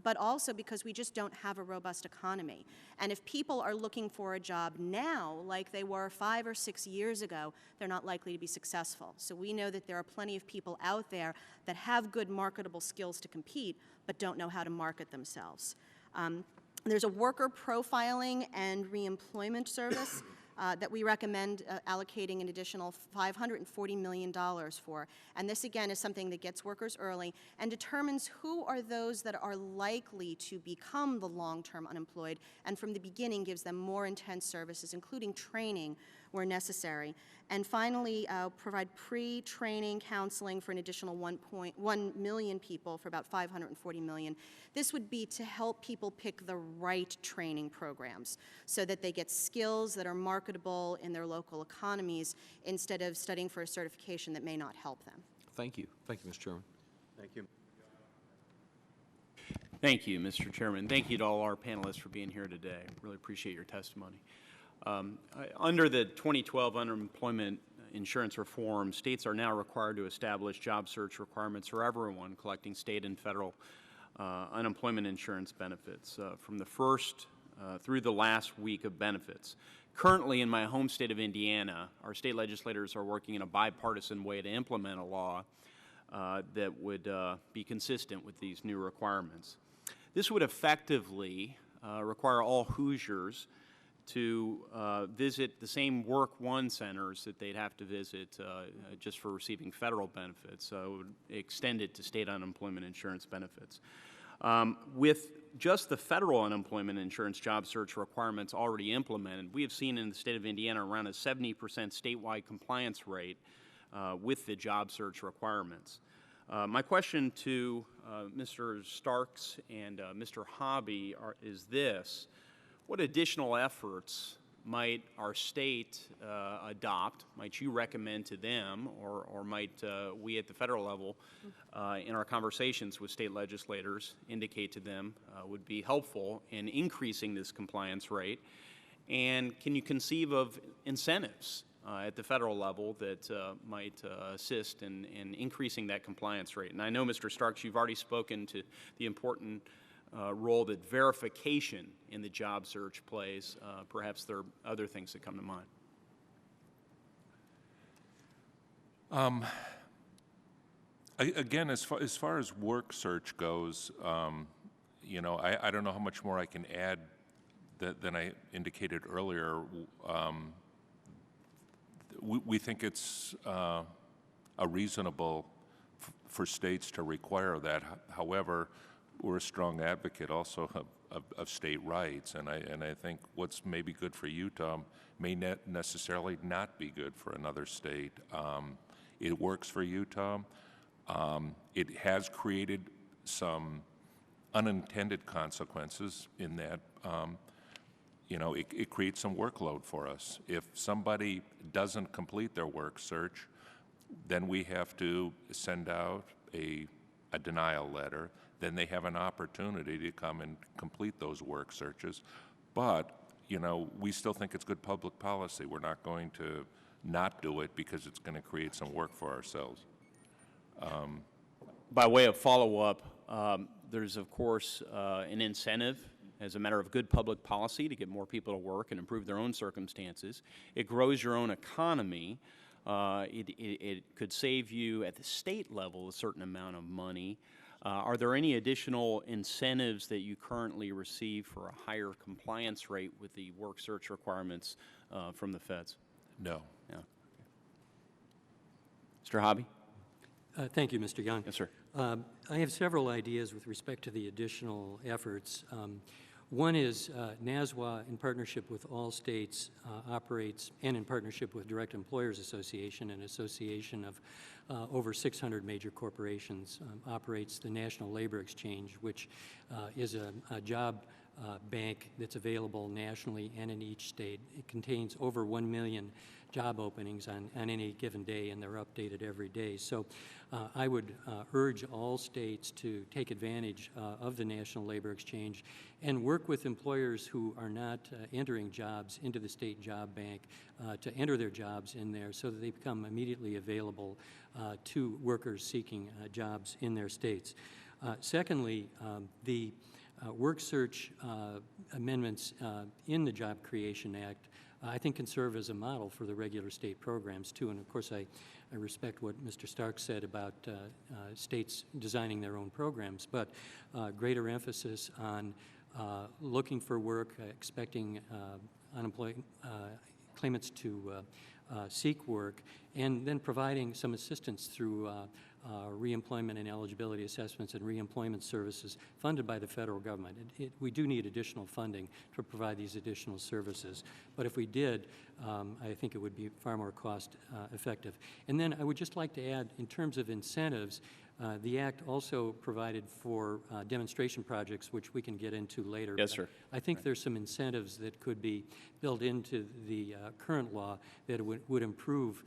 but also because we just don't have a robust economy. And if people are looking for a job now, like they were 5 or 6 years ago, they're not likely to be successful. So we know that there are plenty of people out there that have good marketable skills to compete, but don't know how to market themselves. There's a worker profiling and reemployment service that we recommend allocating an additional $540 million for. And this, again, is something that gets workers early and determines who are those that are likely to become the long-term unemployed, and from the beginning gives them more intense services, including training where necessary. And finally, provide pre-training counseling for an additional 1.1 million people for about $540 million. This would be to help people pick the right training programs so that they get skills that are marketable in their local economies instead of studying for a certification that may not help them. Thank you. Thank you, Mr. Chairman. Thank you. Thank you, Mr. Chairman. Thank you to all our panelists for being here today. Really appreciate your testimony. Under the 2012 unemployment insurance reform, states are now required to establish job search requirements for everyone collecting state and federal unemployment insurance benefits from the first through the last week of benefits. Currently, in my home state of Indiana, our state legislators are working in a bipartisan way to implement a law that would be consistent with these new requirements. This would effectively require all Hoosiers to visit the same Work One centers that they'd have to visit just for receiving federal benefits. So it would extend it to state unemployment insurance benefits. With just the federal unemployment insurance job search requirements already implemented, we have seen in the state of Indiana around a 70% statewide compliance rate with the job search requirements. My question to Mr. Starks and Mr. Hobby is this: what additional efforts might our state adopt, might you recommend to them, or might we at the federal level in our conversations with state legislators indicate to them would be helpful in increasing this compliance rate? And can you conceive of incentives at the federal level that might assist in increasing that compliance rate? And I know, Mr. Starks, you've already spoken to the important role that verification in the job search plays. Perhaps there are other things that come to mind. Again, as far as work search goes, you know, I don't know how much more I can add than I indicated earlier. We think it's a reasonable for states to require that. However, we're a strong advocate also of state rights, and I think what's maybe good for Utah may necessarily not be good for another state. It works for Utah. It has created some unintended consequences in that, you know, it creates some workload for us. If somebody doesn't complete their work search, then we have to send out a denial letter. Then they have an opportunity to come and complete those work searches. But, you know, we still think it's good public policy. We're not going to not do it because it's going to create some work for ourselves. By way of follow-up, there's, of course, an incentive as a matter of good public policy to get more people to work and improve their own circumstances. It grows your own economy. It could save you at the state level a certain amount of money. Are there any additional incentives that you currently receive for a higher compliance rate with the work search requirements from the feds? No. Yeah. Mr. Hobby? Thank you, Mr. Young. Yes, sir. I have several ideas with respect to the additional efforts. One is NASWA, in partnership with all states, operates, and in partnership with Direct Employers Association, an association of over 600 major corporations, operates the National Labor Exchange, which is a job bank that's available nationally and in each state. It contains over 1 million job openings on any given day, and they're updated every day. So I would urge all states to take advantage of the National Labor Exchange and work with employers who are not entering jobs into the state job bank to enter their jobs in there so that they become immediately available to workers seeking jobs in their states. Secondly, the work search amendments in the Job Creation Act I think can serve as a model for the regular state programs too. And of course I respect what Mr. Stark said about states designing their own programs, but greater emphasis on looking for work, expecting unemployed claimants to seek work, and then providing some assistance through reemployment and eligibility assessments and reemployment services funded by the federal government. We do need additional funding to provide these additional services, but if we did, I think it would be far more cost effective. And then I would just like to add, in terms of incentives, the Act also provided for demonstration projects, which we can get into later. Yes, sir. I think there's some incentives that could be built into the current law that would improve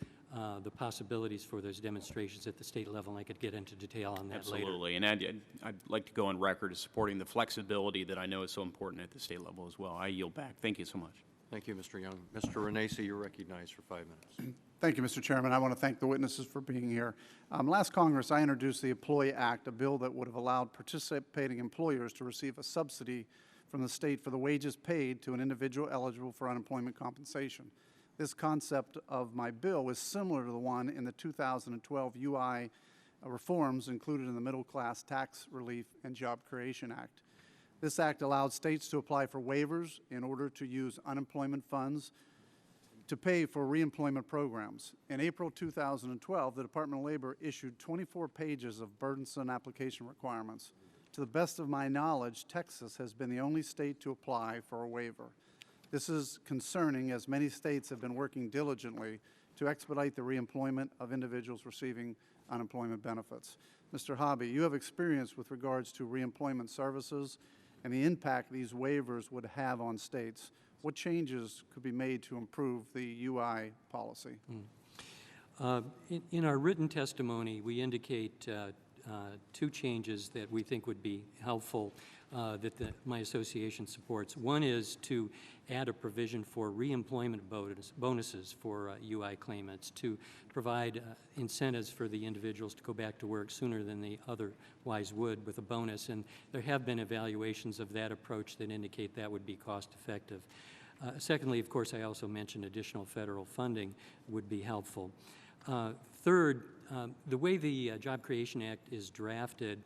the possibilities for those demonstrations at the state level, and I could get into detail on that later. Absolutely, and I'd like to go on record as supporting the flexibility that I know is so important at the state level as well. I yield back. Thank you so much. Thank you, Mr. Young. Mr. Renacci, you're recognized for 5 minutes. Thank you, Mr. Chairman. I want to thank the witnesses for being here. Last Congress, I introduced the Employee Act, a bill that would have allowed participating employers to receive a subsidy from the state for the wages paid to an individual eligible for unemployment compensation. This concept of my bill was similar to the one in the 2012 UI reforms included in the Middle Class Tax Relief and Job Creation Act. This act allowed states to apply for waivers in order to use unemployment funds to pay for reemployment programs. In April 2012, the Department of Labor issued 24 pages of burdensome application requirements. To the best of my knowledge, Texas has been the only state to apply for a waiver. This is concerning, as many states have been working diligently to expedite the reemployment of individuals receiving unemployment benefits. Mr. Hobby, you have experience with regards to reemployment services and the impact these waivers would have on states. What changes could be made to improve the UI policy? In our written testimony, we indicate two changes that we think would be helpful that my association supports. One is to add a provision for reemployment bonuses for UI claimants to provide incentives for the individuals to go back to work sooner than they otherwise would with a bonus. And there have been evaluations of that approach that indicate that would be cost effective. Secondly, of course, I also mentioned additional federal funding would be helpful. Third, the way the Job Creation Act is drafted,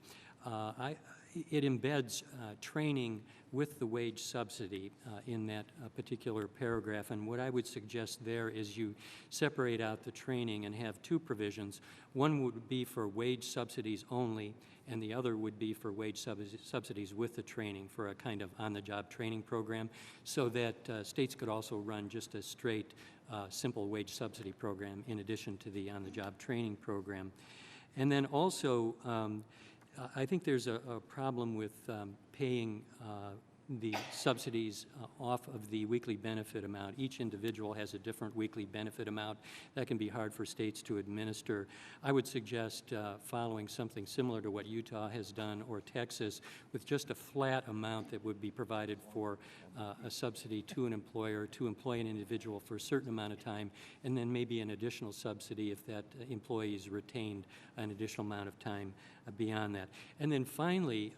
it embeds training with the wage subsidy in that particular paragraph. And what I would suggest there is you separate out the training and have two provisions. One would be for wage subsidies only, and the other would be for wage subsidies with the training for a kind of on-the-job training program, so that states could also run just a straight simple wage subsidy program in addition to the on-the-job training program. And then also, I think there's a problem with paying the subsidies off of the weekly benefit amount. Each individual has a different weekly benefit amount. That can be hard for states to administer. I would suggest following something similar to what Utah has done or Texas, with just a flat amount that would be provided for a subsidy to an employer to employ an individual for a certain amount of time, and then maybe an additional subsidy if that employee is retained an additional amount of time beyond that. And then finally,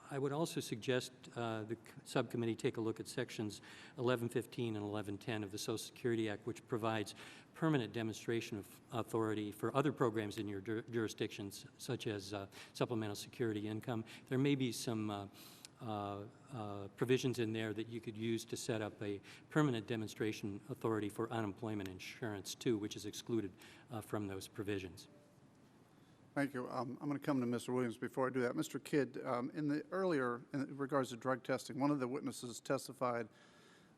I would also suggest the subcommittee take a look at sections 1115 and 1110 of the Social Security Act, which provides permanent demonstration of authority for other programs in your jurisdictions, such as supplemental security income. There may be some provisions in there that you could use to set up a permanent demonstration authority for unemployment insurance too, which is excluded from those provisions. Thank you. I'm going to come to Mr. Williams before I do that. Mr. Kidd, in regards to drug testing, one of the witnesses testified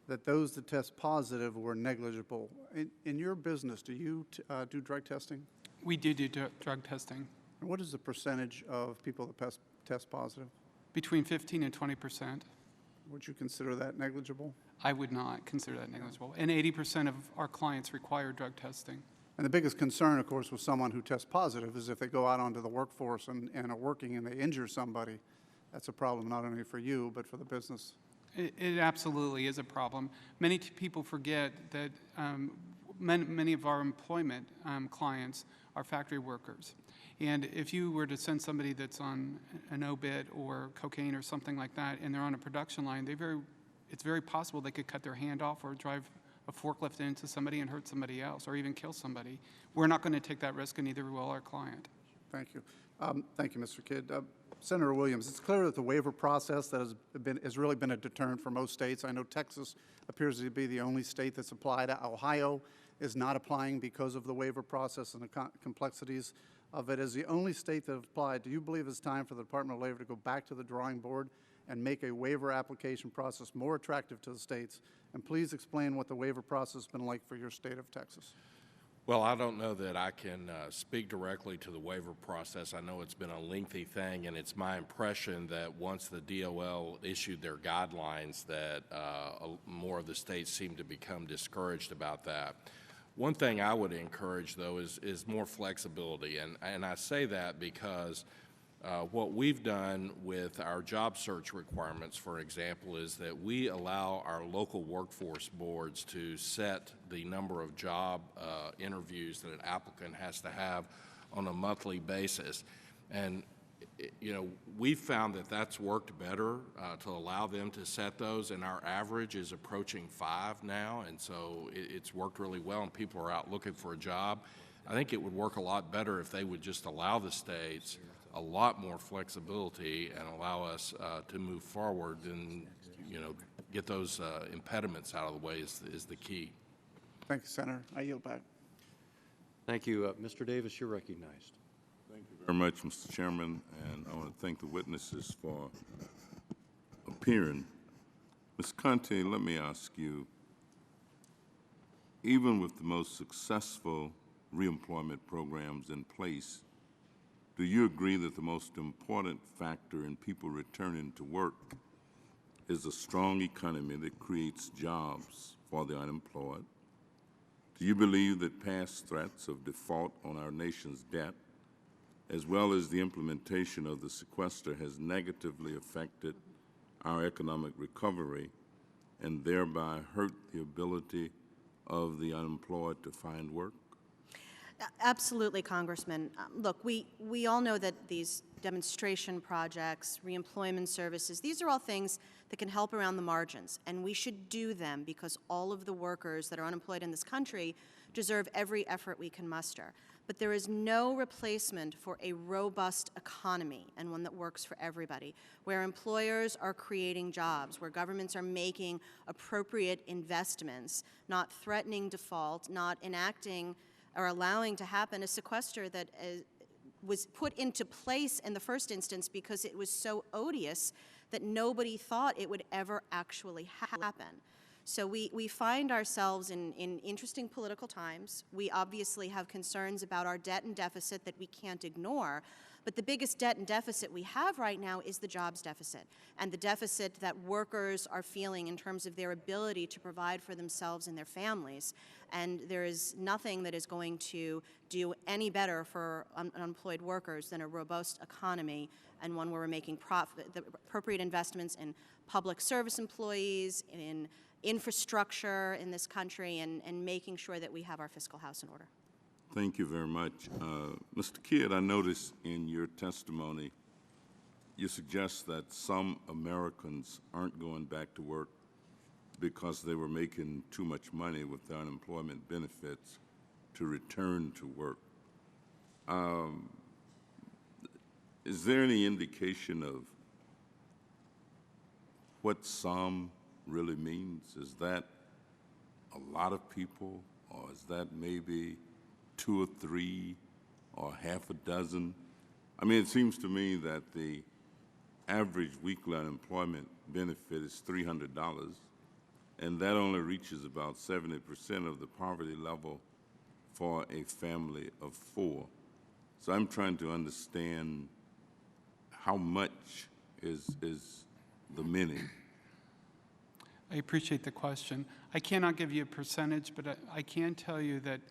that those that test positive were negligible. In your business, do you do drug testing? We do drug testing. And what is the percentage of people that test positive? Between 15 and 20%. Would you consider that negligible? I would not consider that negligible. And 80% of our clients require drug testing. And the biggest concern, of course, with someone who tests positive is if they go out onto the workforce and are working and they injure somebody. That's a problem not only for you, but for the business. It absolutely is a problem. Many people forget that many of our employment clients are factory workers. And if you were to send somebody that's on an obit or cocaine or something like that, and they're on a production line, it's very possible they could cut their hand off or drive a forklift into somebody and hurt somebody else, or even kill somebody. We're not going to take that risk, and neither will our client. Thank you. Thank you, Mr. Kidd. Senator Williams, it's clear that the waiver process that has really been a deterrent for most states. I know Texas appears to be the only state that's applied. Ohio is not applying because of the waiver process and the complexities of it. As the only state that applied, do you believe it's time for the Department of Labor to go back to the drawing board and make a waiver application process more attractive to the states? And please explain what the waiver process has been like for your state of Texas. Well, I don't know that I can speak directly to the waiver process. I know it's been a lengthy thing, and it's my impression that once the DOL issued their guidelines that more of the states seem to become discouraged about that. One thing I would encourage, though, is more flexibility, and I say that because what we've done with our job search requirements, for example, is that we allow our local workforce boards to set the number of job interviews that an applicant has to have on a monthly basis. And you know, we've found that that's worked better to allow them to set those, and our average is approaching 5 now, and so it's worked really well, and people are out looking for a job. I think it would work a lot better if they would just allow the states a lot more flexibility and allow us to move forward and, you know, get those impediments out of the way is the key. Thank you, Senator. I yield back. Thank you. Mr. Davis, you're recognized. Thank you very much, Mr. Chairman, and I want to thank the witnesses for appearing. Ms. Conte, let me ask you, even with the most successful reemployment programs in place, do you agree that the most important factor in people returning to work is a strong economy that creates jobs for the unemployed? Do you believe that past threats of default on our nation's debt, as well as the implementation of the sequester, has negatively affected our economic recovery and thereby hurt the ability of the unemployed to find work? Absolutely, Congressman. Look, we all know that these demonstration projects, reemployment services, these are all things that can help around the margins, and we should do them because all of the workers that are unemployed in this country deserve every effort we can muster. But there is no replacement for a robust economy and one that works for everybody, where employers are creating jobs, where governments are making appropriate investments, not threatening default, not enacting or allowing to happen a sequester that was put into place in the first instance because it was so odious that nobody thought it would ever actually happen. So we find ourselves in interesting political times. We obviously have concerns about our debt and deficit that we can't ignore. But the biggest debt and deficit we have right now is the jobs deficit, and the deficit that workers are feeling in terms of their ability to provide for themselves and their families. And there is nothing that is going to do any better for unemployed workers than a robust economy and one where we're making the appropriate investments in public service employees, in infrastructure in this country, and making sure that we have our fiscal house in order. Thank you very much. Mr. Kidd, I noticed in your testimony you suggest that some Americans aren't going back to work because they were making too much money with their unemployment benefits to return to work. Is there any indication of what some really means? Is that a lot of people, or is that maybe 2 or 3 or half a dozen I mean, it seems to me that the average weekly unemployment benefit is $300, and that only reaches about 70% of the poverty level for a family of 4. So I'm trying to understand how much is the mini. I appreciate the question. I cannot give you a percentage, but I can tell you that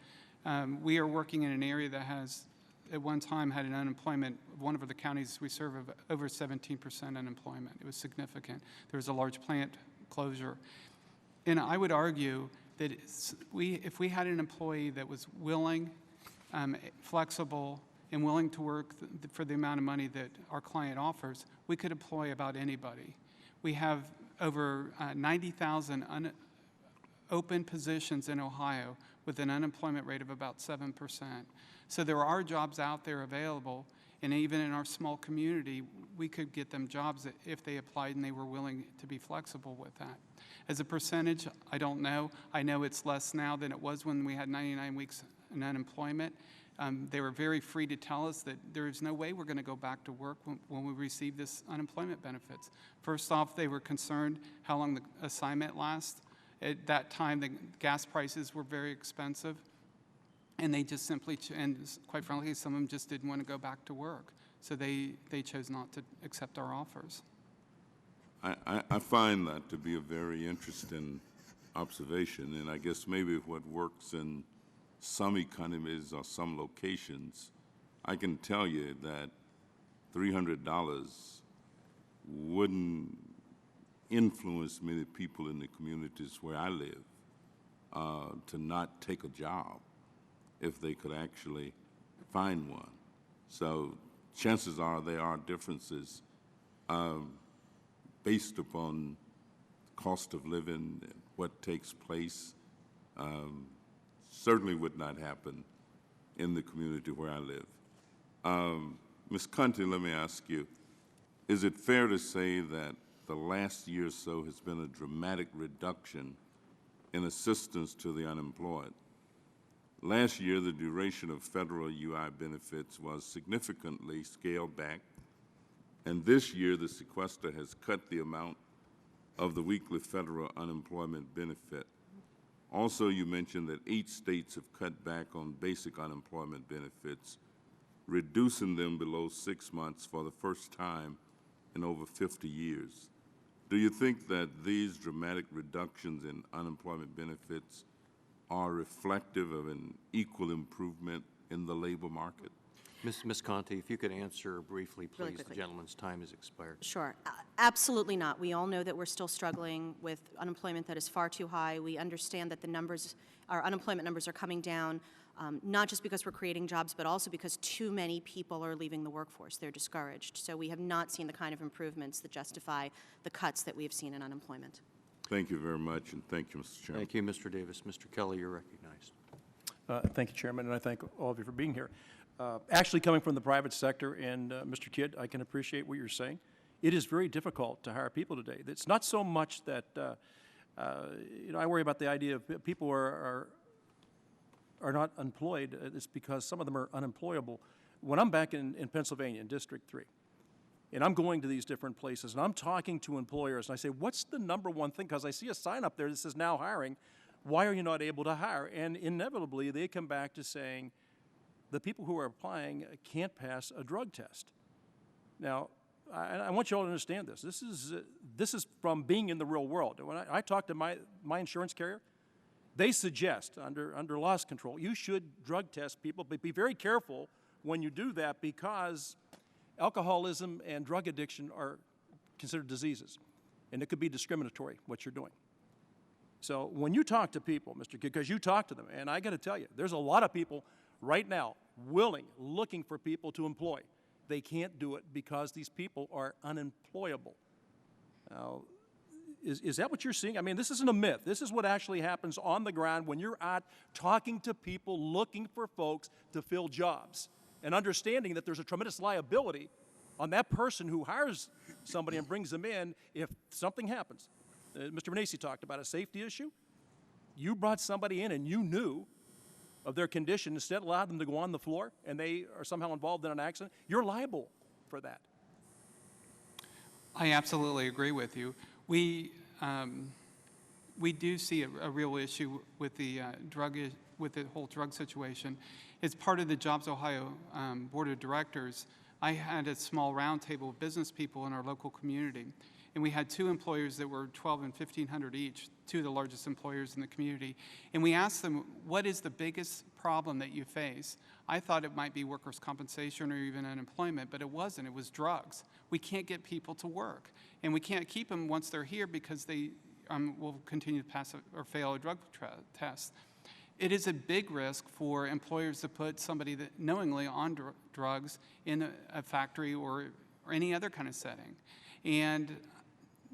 we are working in an area that has, at one time, had an unemployment, one of the counties we serve, of over 17% unemployment. It was significant. There was a large plant closure. And I would argue that if we had an employee that was willing, flexible, and willing to work for the amount of money that our client offers, we could employ about anybody. We have over 90,000 open positions in Ohio with an unemployment rate of about 7%. So there are jobs out there available, and even in our small community, we could get them jobs if they applied and they were willing to be flexible with that. As a percentage, I don't know. I know it's less now than it was when we had 99 weeks in unemployment. They were very free to tell us that there is no way we're going to go back to work when we receive this unemployment benefits. First off, they were concerned how long the assignment lasts. At that time, the gas prices were very expensive, and they just simply, and quite frankly, some of them just didn't want to go back to work. So they chose not to accept our offers. I find that to be a very interesting observation, and I guess maybe what works in some economies or some locations, I can tell you that $300 wouldn't influence many people in the communities where I live to not take a job if they could actually find one. So chances are there are differences based upon cost of living, what takes place. Certainly would not happen in the community where I live. Ms. Conte, let me ask you, is it fair to say that the last year or so has been a dramatic reduction in assistance to the unemployed? Last year, the duration of federal UI benefits was significantly scaled back, and this year the sequester has cut the amount of the weekly federal unemployment benefit. Also, you mentioned that 8 states have cut back on basic unemployment benefits, reducing them below 6 months for the first time in over 50 years. Do you think that these dramatic reductions in unemployment benefits are reflective of an equal improvement in the labor market? Ms. Conte, if you could answer briefly, please. Really The quickly. gentleman's time has expired. Sure. Absolutely not. We all know that we're still struggling with unemployment that is far too high. We understand that the numbers, our unemployment numbers are coming down, not just because we're creating jobs, but also because too many people are leaving the workforce. They're discouraged. So we have not seen the kind of improvements that justify the cuts that we have seen in unemployment. Thank you very much, and thank you, Mr. Chairman. Thank you, Mr. Davis. Mr. Kelly, you're recognized. Thank you, Chairman, and I thank all of you for being here. Actually, coming from the private sector, and Mr. Kidd, I can appreciate what you're saying. It is very difficult to hire people today. It's not so much that, I worry about the idea of people are not employed. It's because some of them are unemployable. When I'm back in Pennsylvania, in District 3, and I'm going to these different places, and I'm talking to employers, and I say, what's the number one thing? Because I see a sign up there that says now hiring. Why are you not able to hire? And inevitably, they come back to saying, the people who are applying can't pass a drug test. Now, I want you all to understand this. This is from being in the real world. When I talk to my insurance carrier, they suggest, under loss control, you should drug test people, but be very careful when you do that because alcoholism and drug addiction are considered diseases, and it could be discriminatory, what you're doing. So when you talk to people, Mr. Kidd, because you talk to them, and I got to tell you, there's a lot of people right now looking for people to employ. They can't do it because these people are unemployable. Now, is that what you're seeing? I mean, this isn't a myth. This is what actually happens on the ground when you're out talking to people looking for folks to fill jobs and understanding that there's a tremendous liability on that person who hires somebody and brings them in if something happens. Mr. Manesi talked about a safety issue. You brought somebody in and you knew of their condition, instead allow them to go on the floor and they are somehow involved in an accident, you're liable for that. I absolutely agree with you. We do see a real issue with the with the whole drug situation. As part of the Jobs Ohio Board of Directors, I had a small roundtable of business people in our local community, and we had 2 employers that were 1,200 and 1,500 each, 2 of the largest employers in the community, and we asked them, what is the biggest problem that you face? I thought it might be workers' compensation or even unemployment, but it wasn't. It was drugs. We can't get people to work, and we can't keep them once they're here because they will continue to pass or fail a drug test. It is a big risk for employers to put somebody that knowingly on drugs in a factory or any other kind of setting. And,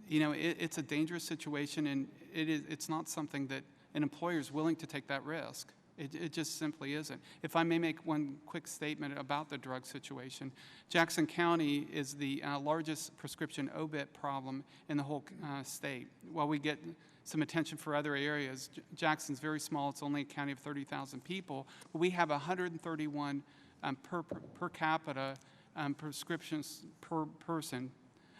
you know, it's a dangerous situation, and it's not something that an employer is willing to take that risk. It just simply isn't. If I may make one quick statement about the drug situation, Jackson County is the largest prescription OBIT problem in the whole state. While we get some attention for other areas, Jackson's very small. It's only a county of 30,000 people, but we have 131 per capita prescriptions per person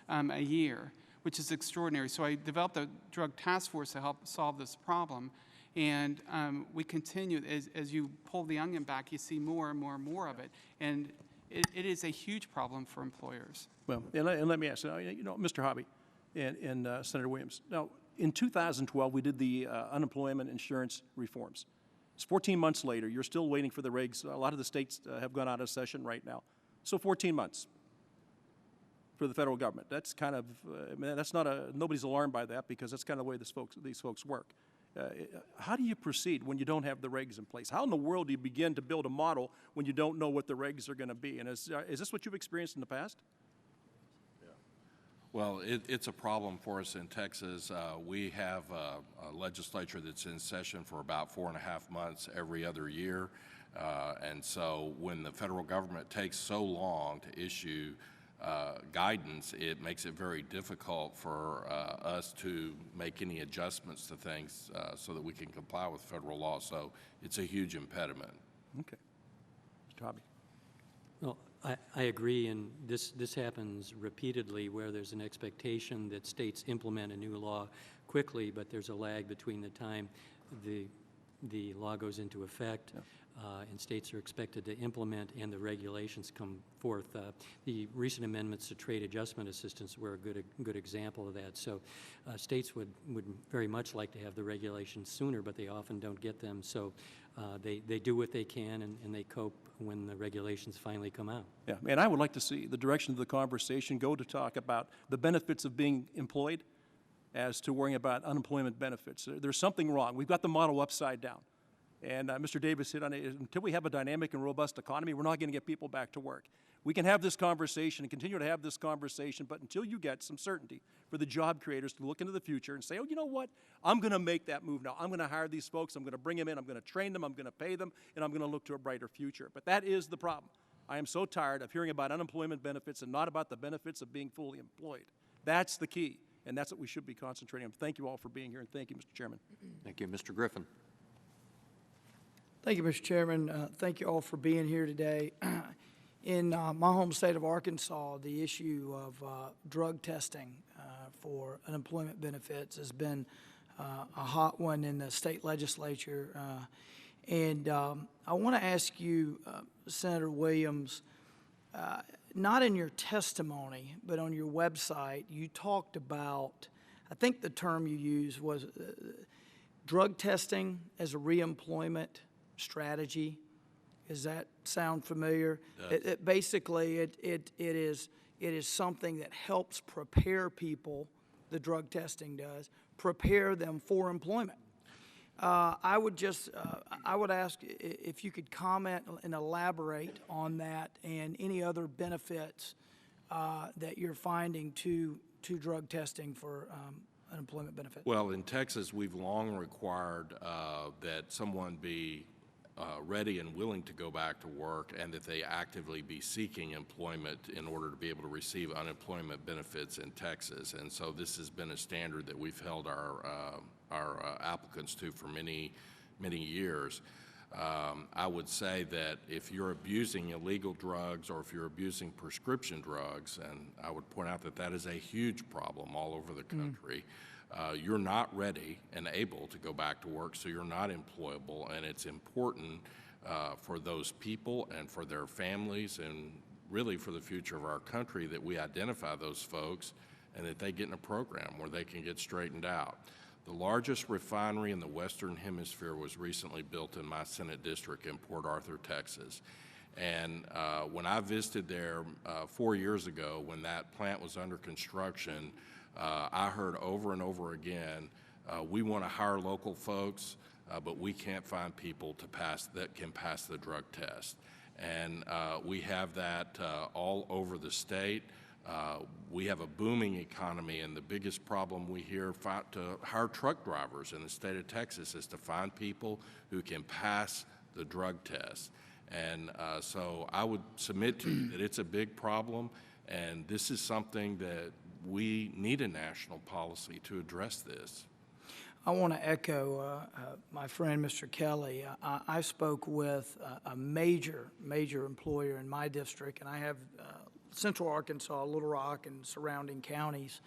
a year, which is extraordinary. So I developed a drug task force to help solve this problem. And we continue, as you pull the onion back, you see more and more and more of it. And it is a huge problem for employers. Well, and let me ask, you know, Mr. Hobby and Senator Williams, now, in 2012, we did the unemployment insurance reforms. It's 14 months later. You're still waiting for the regs. A lot of the states have gone out of session right now. So 14 months for the federal government. That's kind of, I mean, that's not nobody's alarmed by that because that's kind of the way these folks work. How do you proceed when you don't have the regs in place? How in the world do you begin to build a model when you don't know what the regs are going to be? And is this what you've experienced in the past? Well, it's a problem for us in Texas. We have a legislature that's in session for about 4.5 months every other year. And so when the federal government takes so long to issue guidance, it makes it very difficult for us to make any adjustments to things so that we can comply with federal law. So it's a huge impediment. Okay. Mr. Hobby. Well, I agree, and this happens repeatedly where there's an expectation that states implement a new law quickly, but there's a lag between the time the law goes into effect and states are expected to implement and the regulations come forth. The recent amendments to trade adjustment assistance were a good example of that. So states would very much like to have the regulations sooner, but they often don't get them. So they do what they can and they cope when the regulations finally come out. Yeah, and I would like to see the direction of the conversation go to talk about the benefits of being employed as to worrying about unemployment benefits. There's something wrong. We've got the model upside down. And Mr. Davis hit on it. Until we have a dynamic and robust economy, we're not going to get people back to work. We can have this conversation and continue to have this conversation, but until you get some certainty for the job creators to look into the future and say, oh, you know what? I'm going to make that move now. I'm going to hire these folks. I'm going to bring them in. I'm going to train them. I'm going to pay them. And I'm going to look to a brighter future. But that is the problem. I am so tired of hearing about unemployment benefits and not about the benefits of being fully employed. That's the key. And that's what we should be concentrating on. Thank you all for being here. And thank you, Mr. Chairman. Thank you. Mr. Griffin. Thank you, Mr. Chairman. Thank you all for being here today. In my home state of Arkansas, the issue of drug testing for unemployment benefits has been a hot one in the state legislature. And I want to ask you, Senator Williams, not in your testimony, but on your website, you talked about, I think the term you used was drug testing as a reemployment strategy. Does that sound familiar? Basically, it is something that helps prepare people, the drug testing does, prepare them for employment. I would ask if you could comment and elaborate on that and any other benefits that you're finding to drug testing for unemployment benefits. Well, in Texas, we've long required that someone be ready and willing to go back to work and that they actively be seeking employment in order to be able to receive unemployment benefits in Texas. And so this has been a standard that we've held our applicants to for many years. I would say that if you're abusing illegal drugs or if you're abusing prescription drugs, and I would point out that that is a huge problem all over the country, you're not ready and able to go back to work, so you're not employable, and it's important for those people and for their families and really for the future of our country that we identify those folks and that they get in a program where they can get straightened out. The largest refinery in the Western Hemisphere was recently built in my Senate district in Port Arthur, Texas. And when I visited there 4 years ago, when that plant was under construction, I heard over and over again, we want to hire local folks, but we can't find people that can pass the drug test. And we have that all over the state. We have a booming economy, and the biggest problem we hear to hire truck drivers in the state of Texas is to find people who can pass the drug test. And so I would submit to you that it's a big problem, and this is something that we need a national policy to address this. I want to echo my friend, Mr. Kelly. I spoke with a major employer in my district, and I have Central Arkansas, Little Rock, and surrounding counties.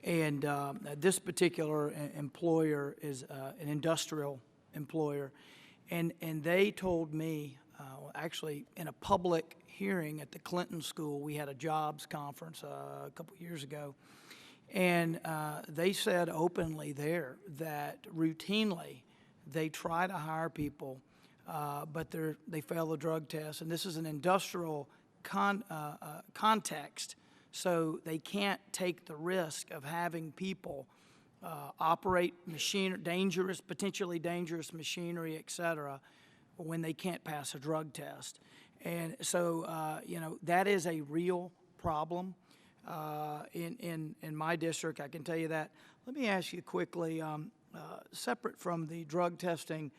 And this particular employer is an industrial employer. And they told me, actually in a public hearing at the Clinton School, we had a jobs conference a couple years ago, and they said openly there that routinely they try to hire people, but they fail the drug test. And this is an industrial context, so they can't take the risk of having people operate potentially dangerous machinery, et cetera, when they can't pass a drug test. And so, that is a real problem in my district, I can tell you that. Let me ask you quickly, separate from the drug testing,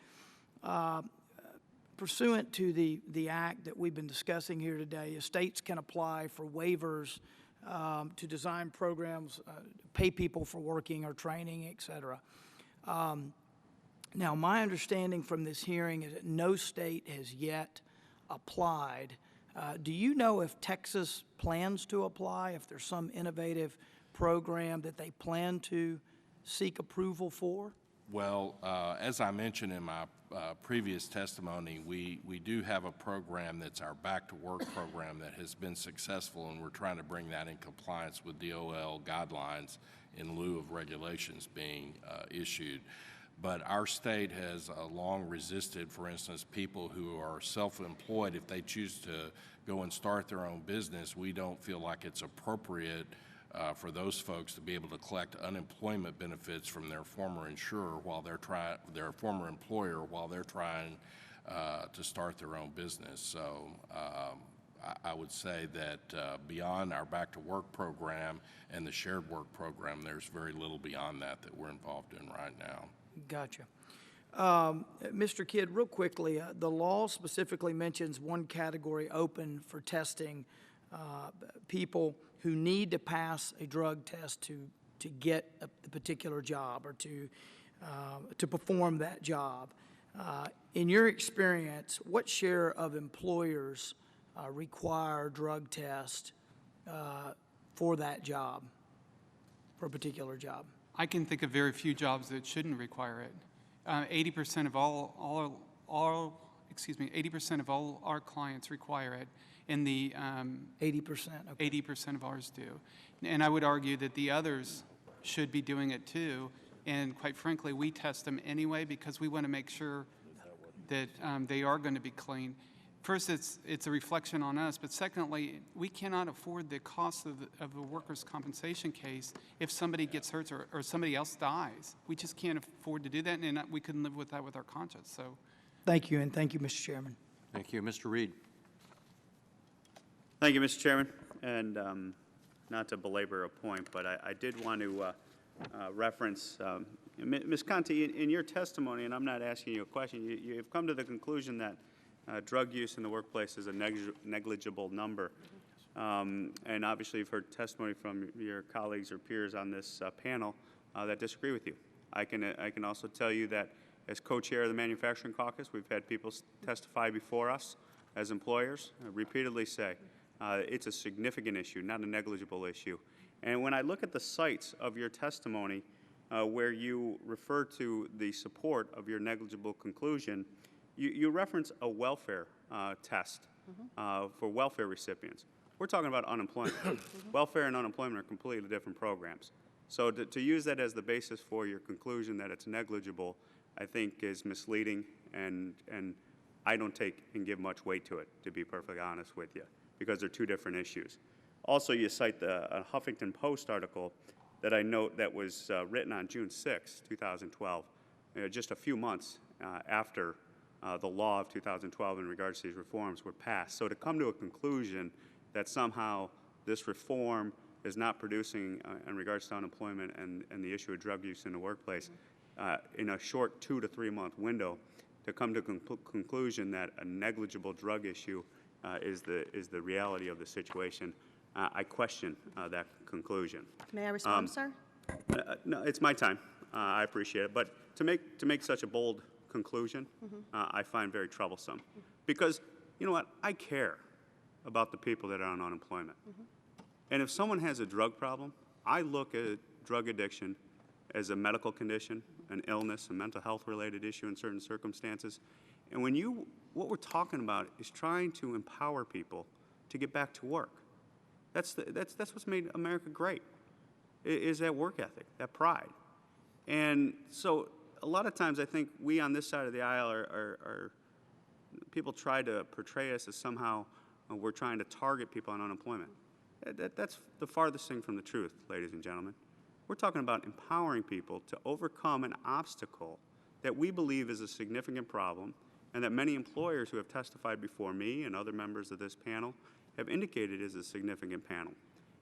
pursuant to the act that we've been discussing here today, states can apply for waivers to design programs, pay people for working or training, et cetera. Now, my understanding from this hearing is that no state has yet applied. Do you know if Texas plans to apply, if there's some innovative program that they plan to seek approval for? Well, as I mentioned in my previous testimony, we do have a program that's our Back to Work program that has been successful, and we're trying to bring that in compliance with DOL guidelines in lieu of regulations being issued. But our state has long resisted, for instance, people who are self-employed. If they choose to go and start their own business, we don't feel like it's appropriate for those folks to be able to collect unemployment benefits from their former insurer while they're their former employer while they're trying to start their own business. So I would say that beyond our Back to Work program and the Shared Work program, there's very little beyond that we're involved in right now. Gotcha. Mr. Kidd, real quickly, the law specifically mentions one category open for testing people who need to pass a drug test to get a particular job or to perform that job. In your experience, what share of employers require drug test for that job, for a particular job? I can think of very few jobs that shouldn't require it. 80% of all 80% of all our clients require it, and the 80%. Okay. 80% of ours do, and I would argue that the others should be doing it too. And quite frankly, we test them anyway because we want to make sure that they are going to be clean. First, it's a reflection on us, but secondly, we cannot afford the cost of a workers' compensation case if somebody gets hurt or somebody else dies. We just can't afford to do that, and we couldn't live with that with our conscience. So, thank you, and thank you, Mr. Chairman. Thank you. Mr. Reed. Thank you, Mr. Chairman. And not to belabor a point, but I did want to reference, Ms. Conti, in your testimony, and I'm not asking you a question, you've come to the conclusion that drug use in the workplace is a negligible number. And obviously you've heard testimony from your colleagues or peers on this panel that disagree with you. I can also tell you that As co-chair of the Manufacturing Caucus, we've had people testify before us as employers repeatedly say it's a significant issue, not a negligible issue. And when I look at the sites of your testimony where you refer to the support of your negligible conclusion, you reference a welfare test for welfare recipients. We're talking about unemployment. Welfare and unemployment are completely different programs. So to use that as the basis for your conclusion that it's negligible, I think is misleading, and I don't take and give much weight to it, to be perfectly honest with you, because they're two different issues. Also, you cite a Huffington Post article that I note that was written on June 6, 2012, just a few months after the law of 2012 in regards to these reforms were passed. So to come to a conclusion that somehow this reform is not producing in regards to unemployment and the issue of drug use in the workplace in a short 2 to 3 month window, to come to conclusion that a negligible drug issue is the reality of the situation, I question that conclusion. May I respond, sir? No, it's my time. I appreciate it. But to make such a bold conclusion, I find very troublesome. Because, you know what, I care about the people that are on unemployment. And if someone has a drug problem, I look at drug addiction as a medical condition, an illness, a mental health related issue in certain circumstances. And what we're talking about is trying to empower people to get back to work. That's what's made America great, is that work ethic, that pride. And so a lot of times I think we on this side of the aisle are people try to portray us as somehow we're trying to target people on unemployment. That's the farthest thing from the truth, ladies and gentlemen. We're talking about empowering people to overcome an obstacle that we believe is a significant problem, and that many employers who have testified before me and other members of this panel have indicated is a significant panel.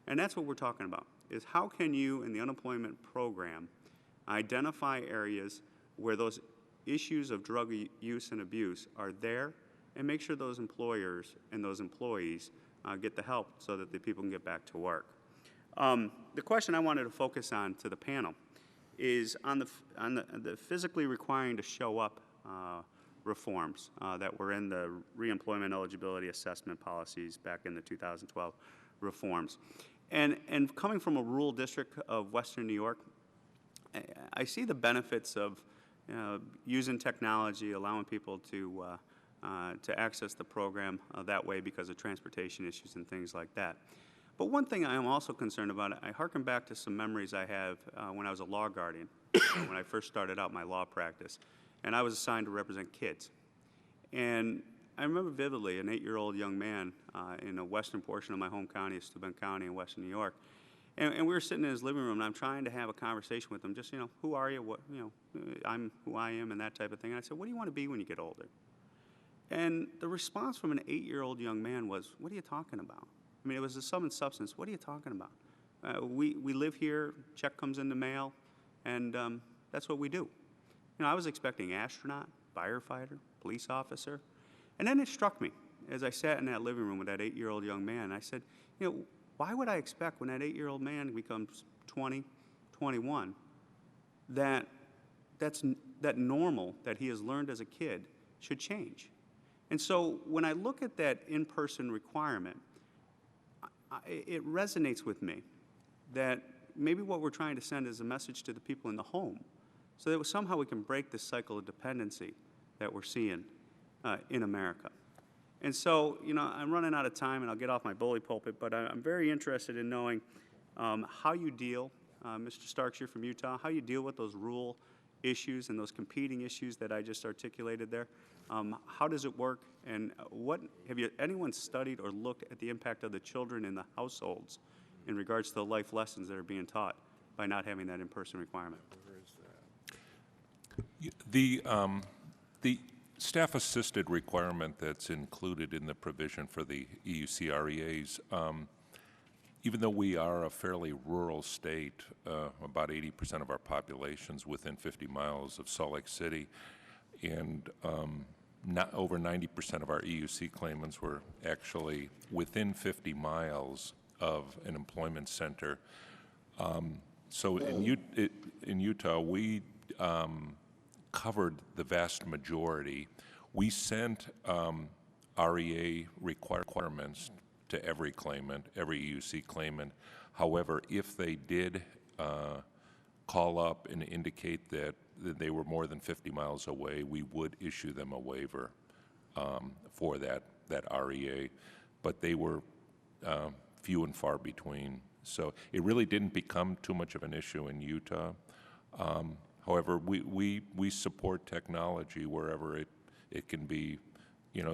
And that's what we're talking about, is how can you, in the unemployment program, identify areas where those issues of drug use and abuse are there, and make sure those employers and those employees get the help so that the people can get back to work. The question I wanted to focus on to the panel is on the physically requiring to show up reforms that were in the reemployment eligibility assessment policies back in the 2012 reforms. And coming from a rural district of Western New York, I see the benefits of using technology, allowing people to access the program that way because of transportation issues and things like that. But one thing I am also concerned about, I hearken back to some memories I have when I was a law guardian, when I first started out my law practice, and I was assigned to represent kids. And I remember vividly an 8-year-old young man in a western portion of my home county, Steuben County in western New York, and we were sitting in his living room, and I'm trying to have a conversation with him, just, who are you, what, I'm who I am, and that type of thing. And I said, what do you want to be when you get older? And the response from an 8-year-old young man was, what are you talking about? I mean, it was a sum and substance. What are you talking about? We live here, check comes in the mail, and that's what we do. I was expecting astronaut, firefighter, police officer. And then it struck me as I sat in that living room with that 8-year-old young man. I said, why would I expect when that 8-year-old man becomes 20, 21, that normal that he has learned as a kid should change? And so when I look at that in-person requirement, it resonates with me that maybe what we're trying to send is a message to the people in the home so that somehow we can break this cycle of dependency that we're seeing in America. And so, I'm running out of time, and I'll get off my bully pulpit, but I'm very interested in knowing how you deal, Mr. Starks, you're from Utah, how you deal with those rural issues and those competing issues that I just articulated there. How does it work, and have anyone studied or looked at the impact of the children in the households in regards to the life lessons that are being taught by not having that in-person requirement? The staff-assisted requirement that's included in the provision for the EUCREAs, even though we are a fairly rural state, about 80% of our population's within 50 miles of Salt Lake City, and not over 90% of our EUC claimants were actually within 50 miles of an employment center. So in Utah, we covered the vast majority. We sent REA requirements to every claimant, every EUC claimant. However, if they did call up and indicate that they were more than 50 miles away, we would issue them a waiver for that REA. But they were few and far between. So it really didn't become too much of an issue in Utah. However, we support technology wherever it can be,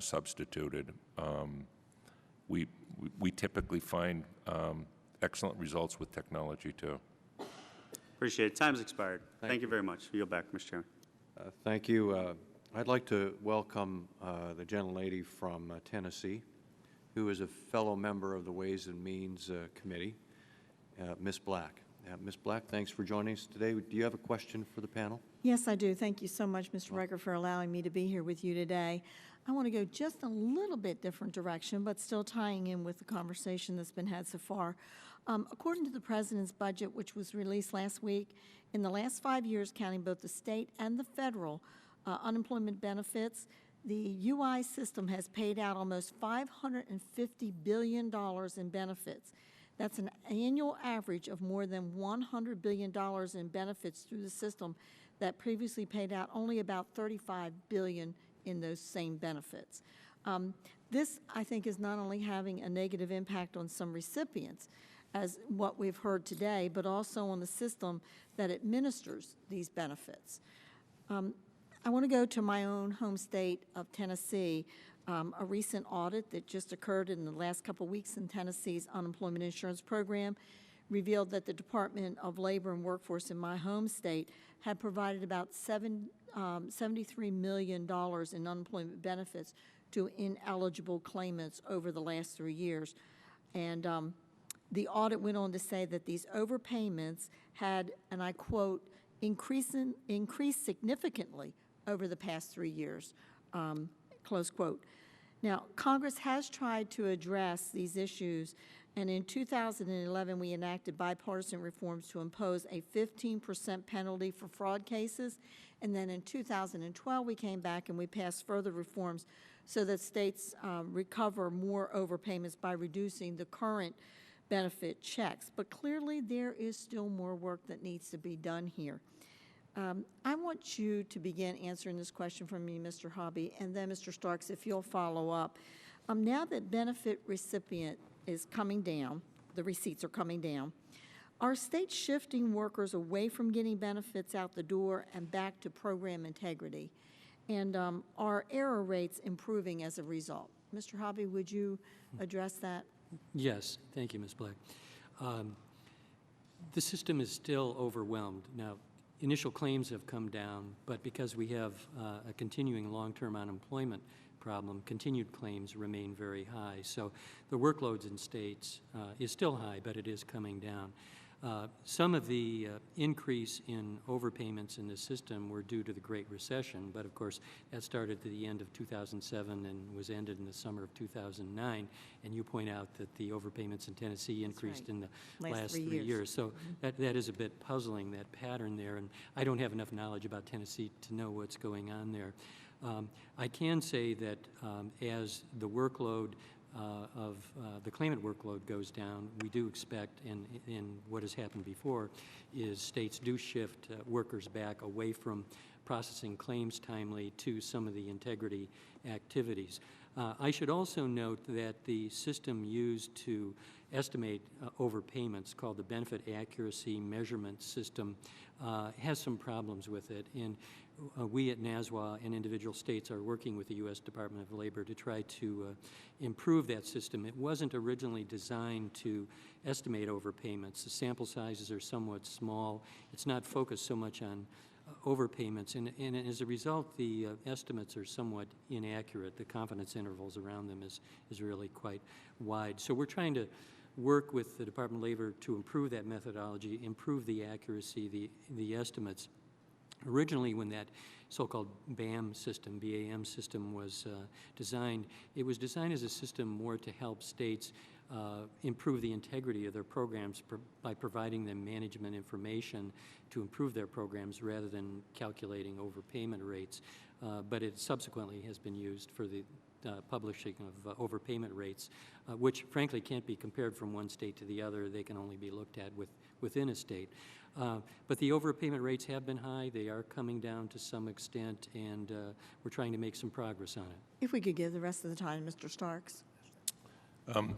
substituted. We typically find excellent results with technology too. Appreciate it. Time's expired. Thank you very much. Yield back, Mr. Chairman. Thank you. I'd like to welcome the gentlelady from Tennessee, who is a fellow member of the Ways and Means Committee, Ms. Black. Ms. Black, thanks for joining us today. Do you have a question for the panel? Yes, I do. Thank you so much, Mr. Riker, for allowing me to be here with you today. I want to go just a little bit different direction, but still tying in with the conversation that's been had so far. According to the President's budget, which was released last week, in the last 5 years, counting both the state and the federal unemployment benefits, the UI system has paid out almost $550 billion in benefits. That's an annual average of more than $100 billion in benefits through the system that previously paid out only about $35 billion in those same benefits. This, I think, is not only having a negative impact on some recipients, as what we've heard today, but also on the system that administers these benefits. I want to go to my own home state of Tennessee. A recent audit that just occurred in the last couple of weeks in Tennessee's unemployment insurance program revealed that the Department of Labor and Workforce in my home state had provided about $73 million in unemployment benefits to ineligible claimants over the last 3 years. And the audit went on to say that these overpayments had, and I quote, increased significantly over the past 3 years, close quote. Now, Congress has tried to address these issues, and in 2011, we enacted bipartisan reforms to impose a 15% penalty for fraud cases, and then in 2012, we came back and we passed further reforms so that states recover more overpayments by reducing the current benefit checks. But clearly, there is still more work that needs to be done here. I want you to begin answering this question from me, Mr. Hobby, and then Mr. Starks, if you'll follow up. Now that benefit recipient is coming down, the receipts are coming down, are states shifting workers away from getting benefits out the door and back to program integrity? And are error rates improving as a result? Mr. Hobby, would you address that? Yes, thank you, Ms. Black. The system is still overwhelmed. Now, initial claims have come down, but because we have a continuing long-term unemployment problem, continued claims remain very high. So the workloads in states is still high, but it is coming down. Some of the increase in overpayments in the system were due to the Great Recession, but of course that started at the end of 2007 and was ended in the summer of 2009. And you point out that the overpayments in Tennessee increased in the last 3 years. So that is a bit puzzling, that pattern there. And I don't have enough knowledge about Tennessee to know what's going on there. I can say that as the workload of the claimant workload goes down, we do expect, and what has happened before, is states do shift workers back away from processing claims timely to some of the integrity activities. I should also note that the system used to estimate overpayments, called the Benefit Accuracy Measurement System, has some problems with it. And we at NASWA and individual states are working with the U.S. Department of Labor to try to improve that system. It wasn't originally designed to estimate overpayments. The sample sizes are somewhat small. It's not focused so much on overpayments, and as a result, the estimates are somewhat inaccurate. The confidence intervals around them is really quite wide. So we're trying to work with the Department of Labor to improve that methodology, improve the accuracy, the estimates. Originally, when that so-called BAM system was designed, it was designed as a system more to help states improve the integrity of their programs by providing them management information to improve their programs rather than calculating overpayment rates. But it subsequently has been used for the publishing of overpayment rates, which frankly can't be compared from one state to the other. They can only be looked at within a state. But the overpayment rates have been high. They are coming down to some extent, and we're trying to make some progress on it. If we could give the rest of the time, Mr. Starks.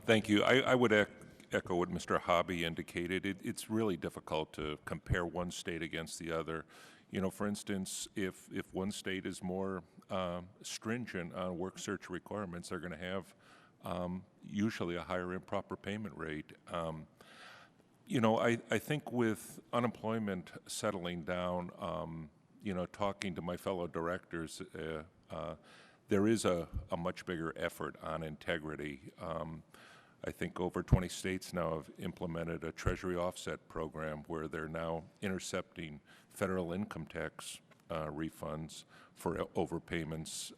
Thank you. I would echo what Mr. Hobby indicated. It's really difficult to compare one state against the other. You know, for instance, if one state is more stringent on work search requirements, they're going to have usually a higher improper payment rate. You know, I think with unemployment settling down, you know, talking to my fellow directors, there is a much bigger effort on integrity. I think over 20 states now have implemented a Treasury offset program where they're now intercepting federal income tax refunds for overpayments.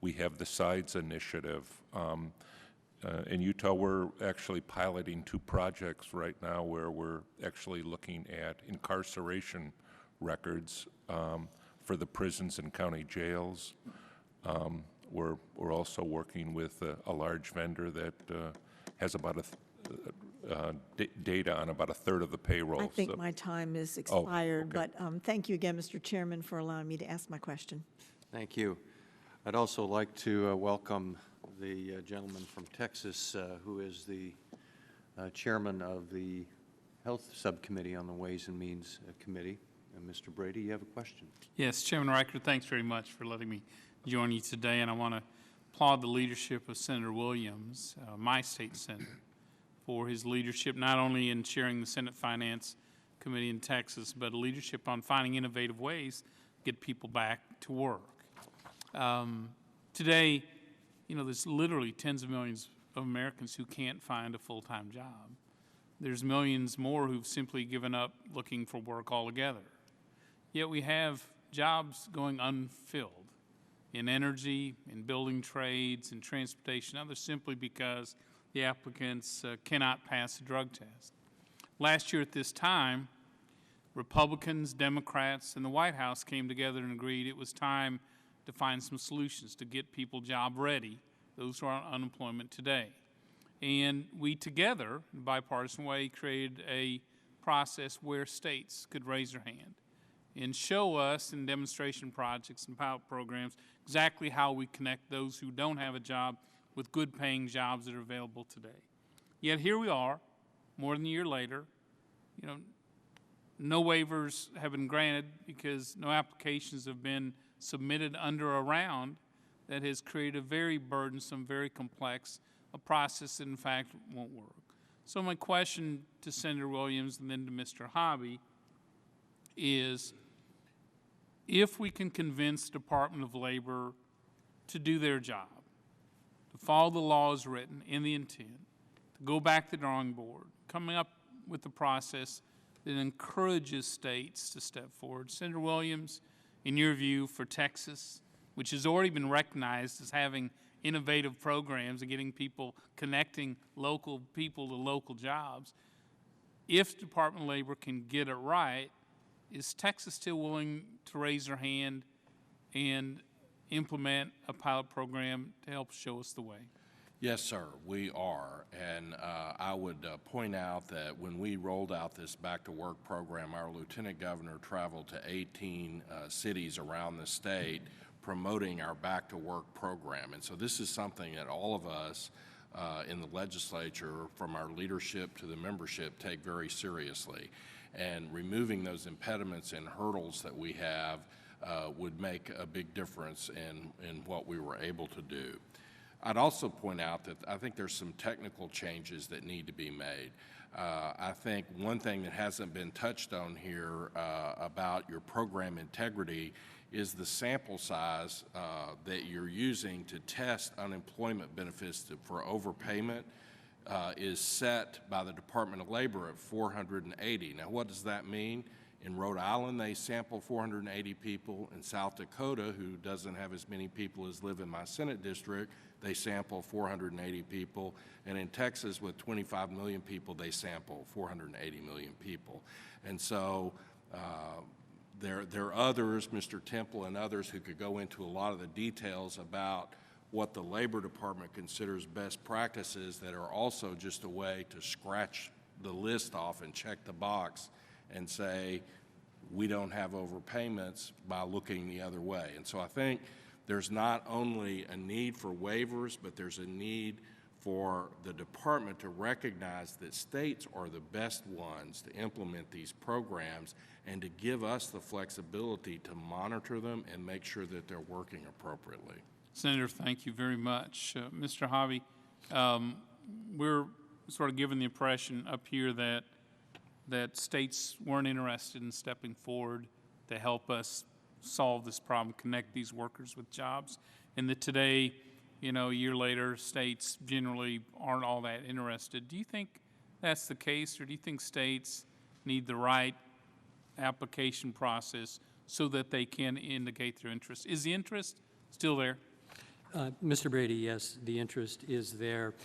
We have the SIDES initiative. In Utah, we're actually piloting 2 projects right now where we're actually looking at incarceration records for the prisons and county jails. We're also working with a large vendor that has about data on about a third of the payroll. I think my time is expired, okay. but thank you again, Mr. Chairman, for allowing me to ask my question. Thank you. I'd also like to welcome the gentleman from Texas who is the chairman of the Health Subcommittee on the Ways and Means Committee. Mr. Brady, you have a question? Yes, Chairman Riker, thanks very much for letting me join you today, and I want to applaud the leadership of Senator Williams, my state senator, for his leadership not only in chairing the Senate Finance Committee in Texas, but leadership on finding innovative ways to get people back to work. Today, you know, there's literally tens of millions of Americans who can't find a full-time job. There's millions more who've simply given up looking for work altogether. Yet we have jobs going unfilled in energy, in building trades, in transportation, others simply because the applicants cannot pass a drug test. Last year at this time, Republicans, Democrats, and the White House came together and agreed it was time to find some solutions to get people job ready, those who are on unemployment today. And we together, in a bipartisan way, created a process where states could raise their hand and show us in demonstration projects and pilot programs exactly how we connect those who don't have a job with good paying jobs that are available today. Yet here we are, more than a year later, you know, no waivers have been granted because no applications have been submitted under a round that has created a very burdensome, very complex, a process that in fact won't work. So my question to Senator Williams and then to Mr. Hobby is, if we can convince the Department of Labor to do their job, to follow the laws written in the intent, to go back to the drawing board, coming up with a process that encourages states to step forward. Senator Williams, in your view, for Texas, which has already been recognized as having innovative programs and getting people, connecting local people to local jobs, if the Department of Labor can get it right, is Texas still willing to raise their hand and implement a pilot program to help show us the way? Yes, sir, we are. And I would point out that when we rolled out this Back to Work program, our Lieutenant Governor traveled to 18 cities around the state promoting our Back to Work program. And so this is something that all of us in the legislature, from our leadership to the membership, take very seriously. And removing those impediments and hurdles that we have would make a big difference in what we were able to do. I'd also point out that I think there's some technical changes that need to be made. I think one thing that hasn't been touched on here about your program integrity is the sample size that you're using to test unemployment benefits for overpayment is set by the Department of Labor at 480. Now, what does that mean? In Rhode Island, they sample 480 people. In South Dakota, who doesn't have as many people as live in my Senate district, they sample 480 people. And in Texas, with 25 million people, they sample 480 million people. And so there are others, Mr. Temple and others, who could go into a lot of the details about what the Labor Department considers best practices that are also just a way to scratch the list off and check the box and say, we don't have overpayments by looking the other way. And so I think there's not only a need for waivers, but there's a need for the department to recognize that states are the best ones to implement these programs and to give us the flexibility to monitor them and make sure that they're working appropriately. Senator, thank you very much. Mr. Hobby, we're sort of given the impression up here that states weren't interested in stepping forward to help us solve this problem, connect these workers with jobs, and that today, you know, a year later, states generally aren't all that interested. Do you think that's the case, or do you think states need the right application process so that they can indicate their interest? Is the interest still there? Mr. Brady, yes, the interest is there.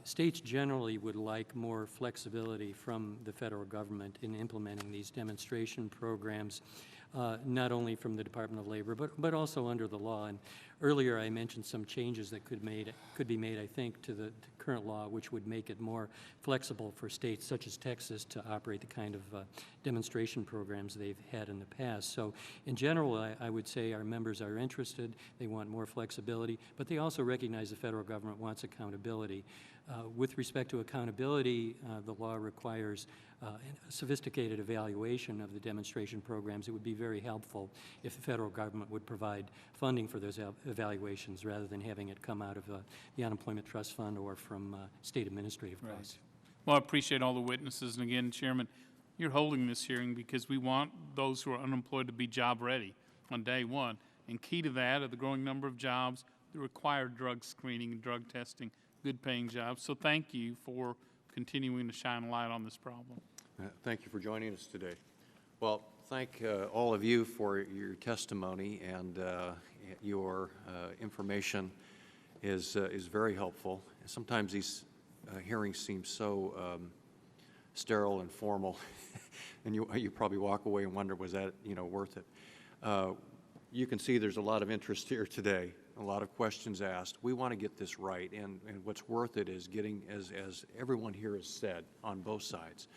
States generally would like more flexibility from the federal government in implementing these demonstration programs, not only from the Department of Labor, but also under the law. And earlier I mentioned some changes that could be made, I think, to the current law, which would make it more flexible for states such as Texas to operate the kind of demonstration programs they've had in the past. So in general, I would say our members are interested. They want more flexibility, but they also recognize the federal government wants accountability. With respect to accountability, the law requires a sophisticated evaluation of the demonstration programs. It would be very helpful if the federal government would provide funding for those evaluations rather than having it come out of the Unemployment Trust Fund or from state administrative costs. Well, I appreciate all the witnesses. And again, Chairman, you're holding this hearing because we want those who are unemployed to be job ready on day one. And key to that are the growing number of jobs that require drug screening and drug testing, good paying jobs. So thank you for continuing to shine a light on this problem. Thank you for joining us today. Well, thank all of you for your testimony, and your information is very helpful. Sometimes these hearings seem so sterile and formal, and you probably walk away and wonder, was that worth it? You can see there's a lot of interest here today, a lot of questions asked. We want to get this right, and what's worth it is getting, as everyone here has said on both sides,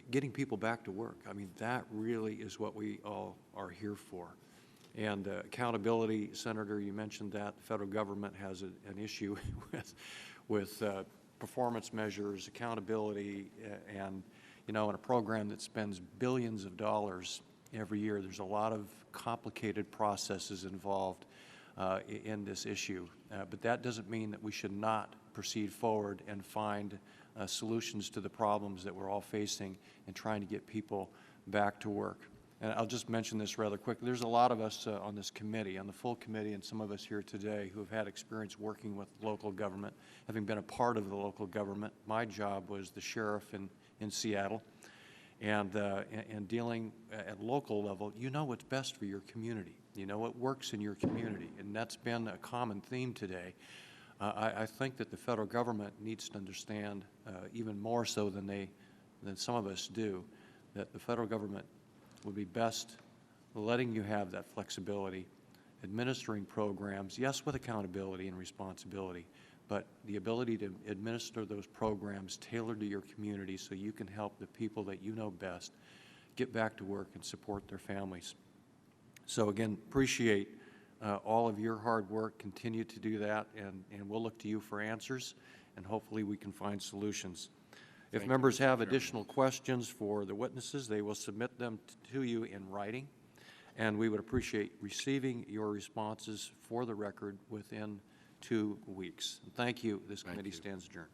getting people back to work. I mean, that really is what we all are here for. And accountability, Senator, you mentioned that. The federal government has an issue with performance measures, accountability, and, in a program that spends billions of dollars every year, there's a lot of complicated processes involved in this issue. But that doesn't mean that we should not proceed forward and find solutions to the problems that we're all facing and trying to get people back to work. And I'll just mention this rather quickly. There's a lot of us on this committee, on the full committee, and some of us here today who have had experience working with local government, having been a part of the local government. My job was the sheriff in Seattle. And dealing at local level, you know what's best for your community. You know what works in your community, and that's been a common theme today. I think that the federal government needs to understand, even more so than some of us do, that the federal government would be best letting you have that flexibility, administering programs, yes, with accountability and responsibility, but the ability to administer those programs tailored to your community so you can help the people that you know best get back to work and support their families. So again, appreciate all of your hard work. Continue to do that, and we'll look to you for answers, and hopefully we can find solutions. If members have additional questions for the witnesses, they will submit them to you in writing, and we would appreciate receiving your responses for the record within 2 weeks. Thank you. This committee stands adjourned.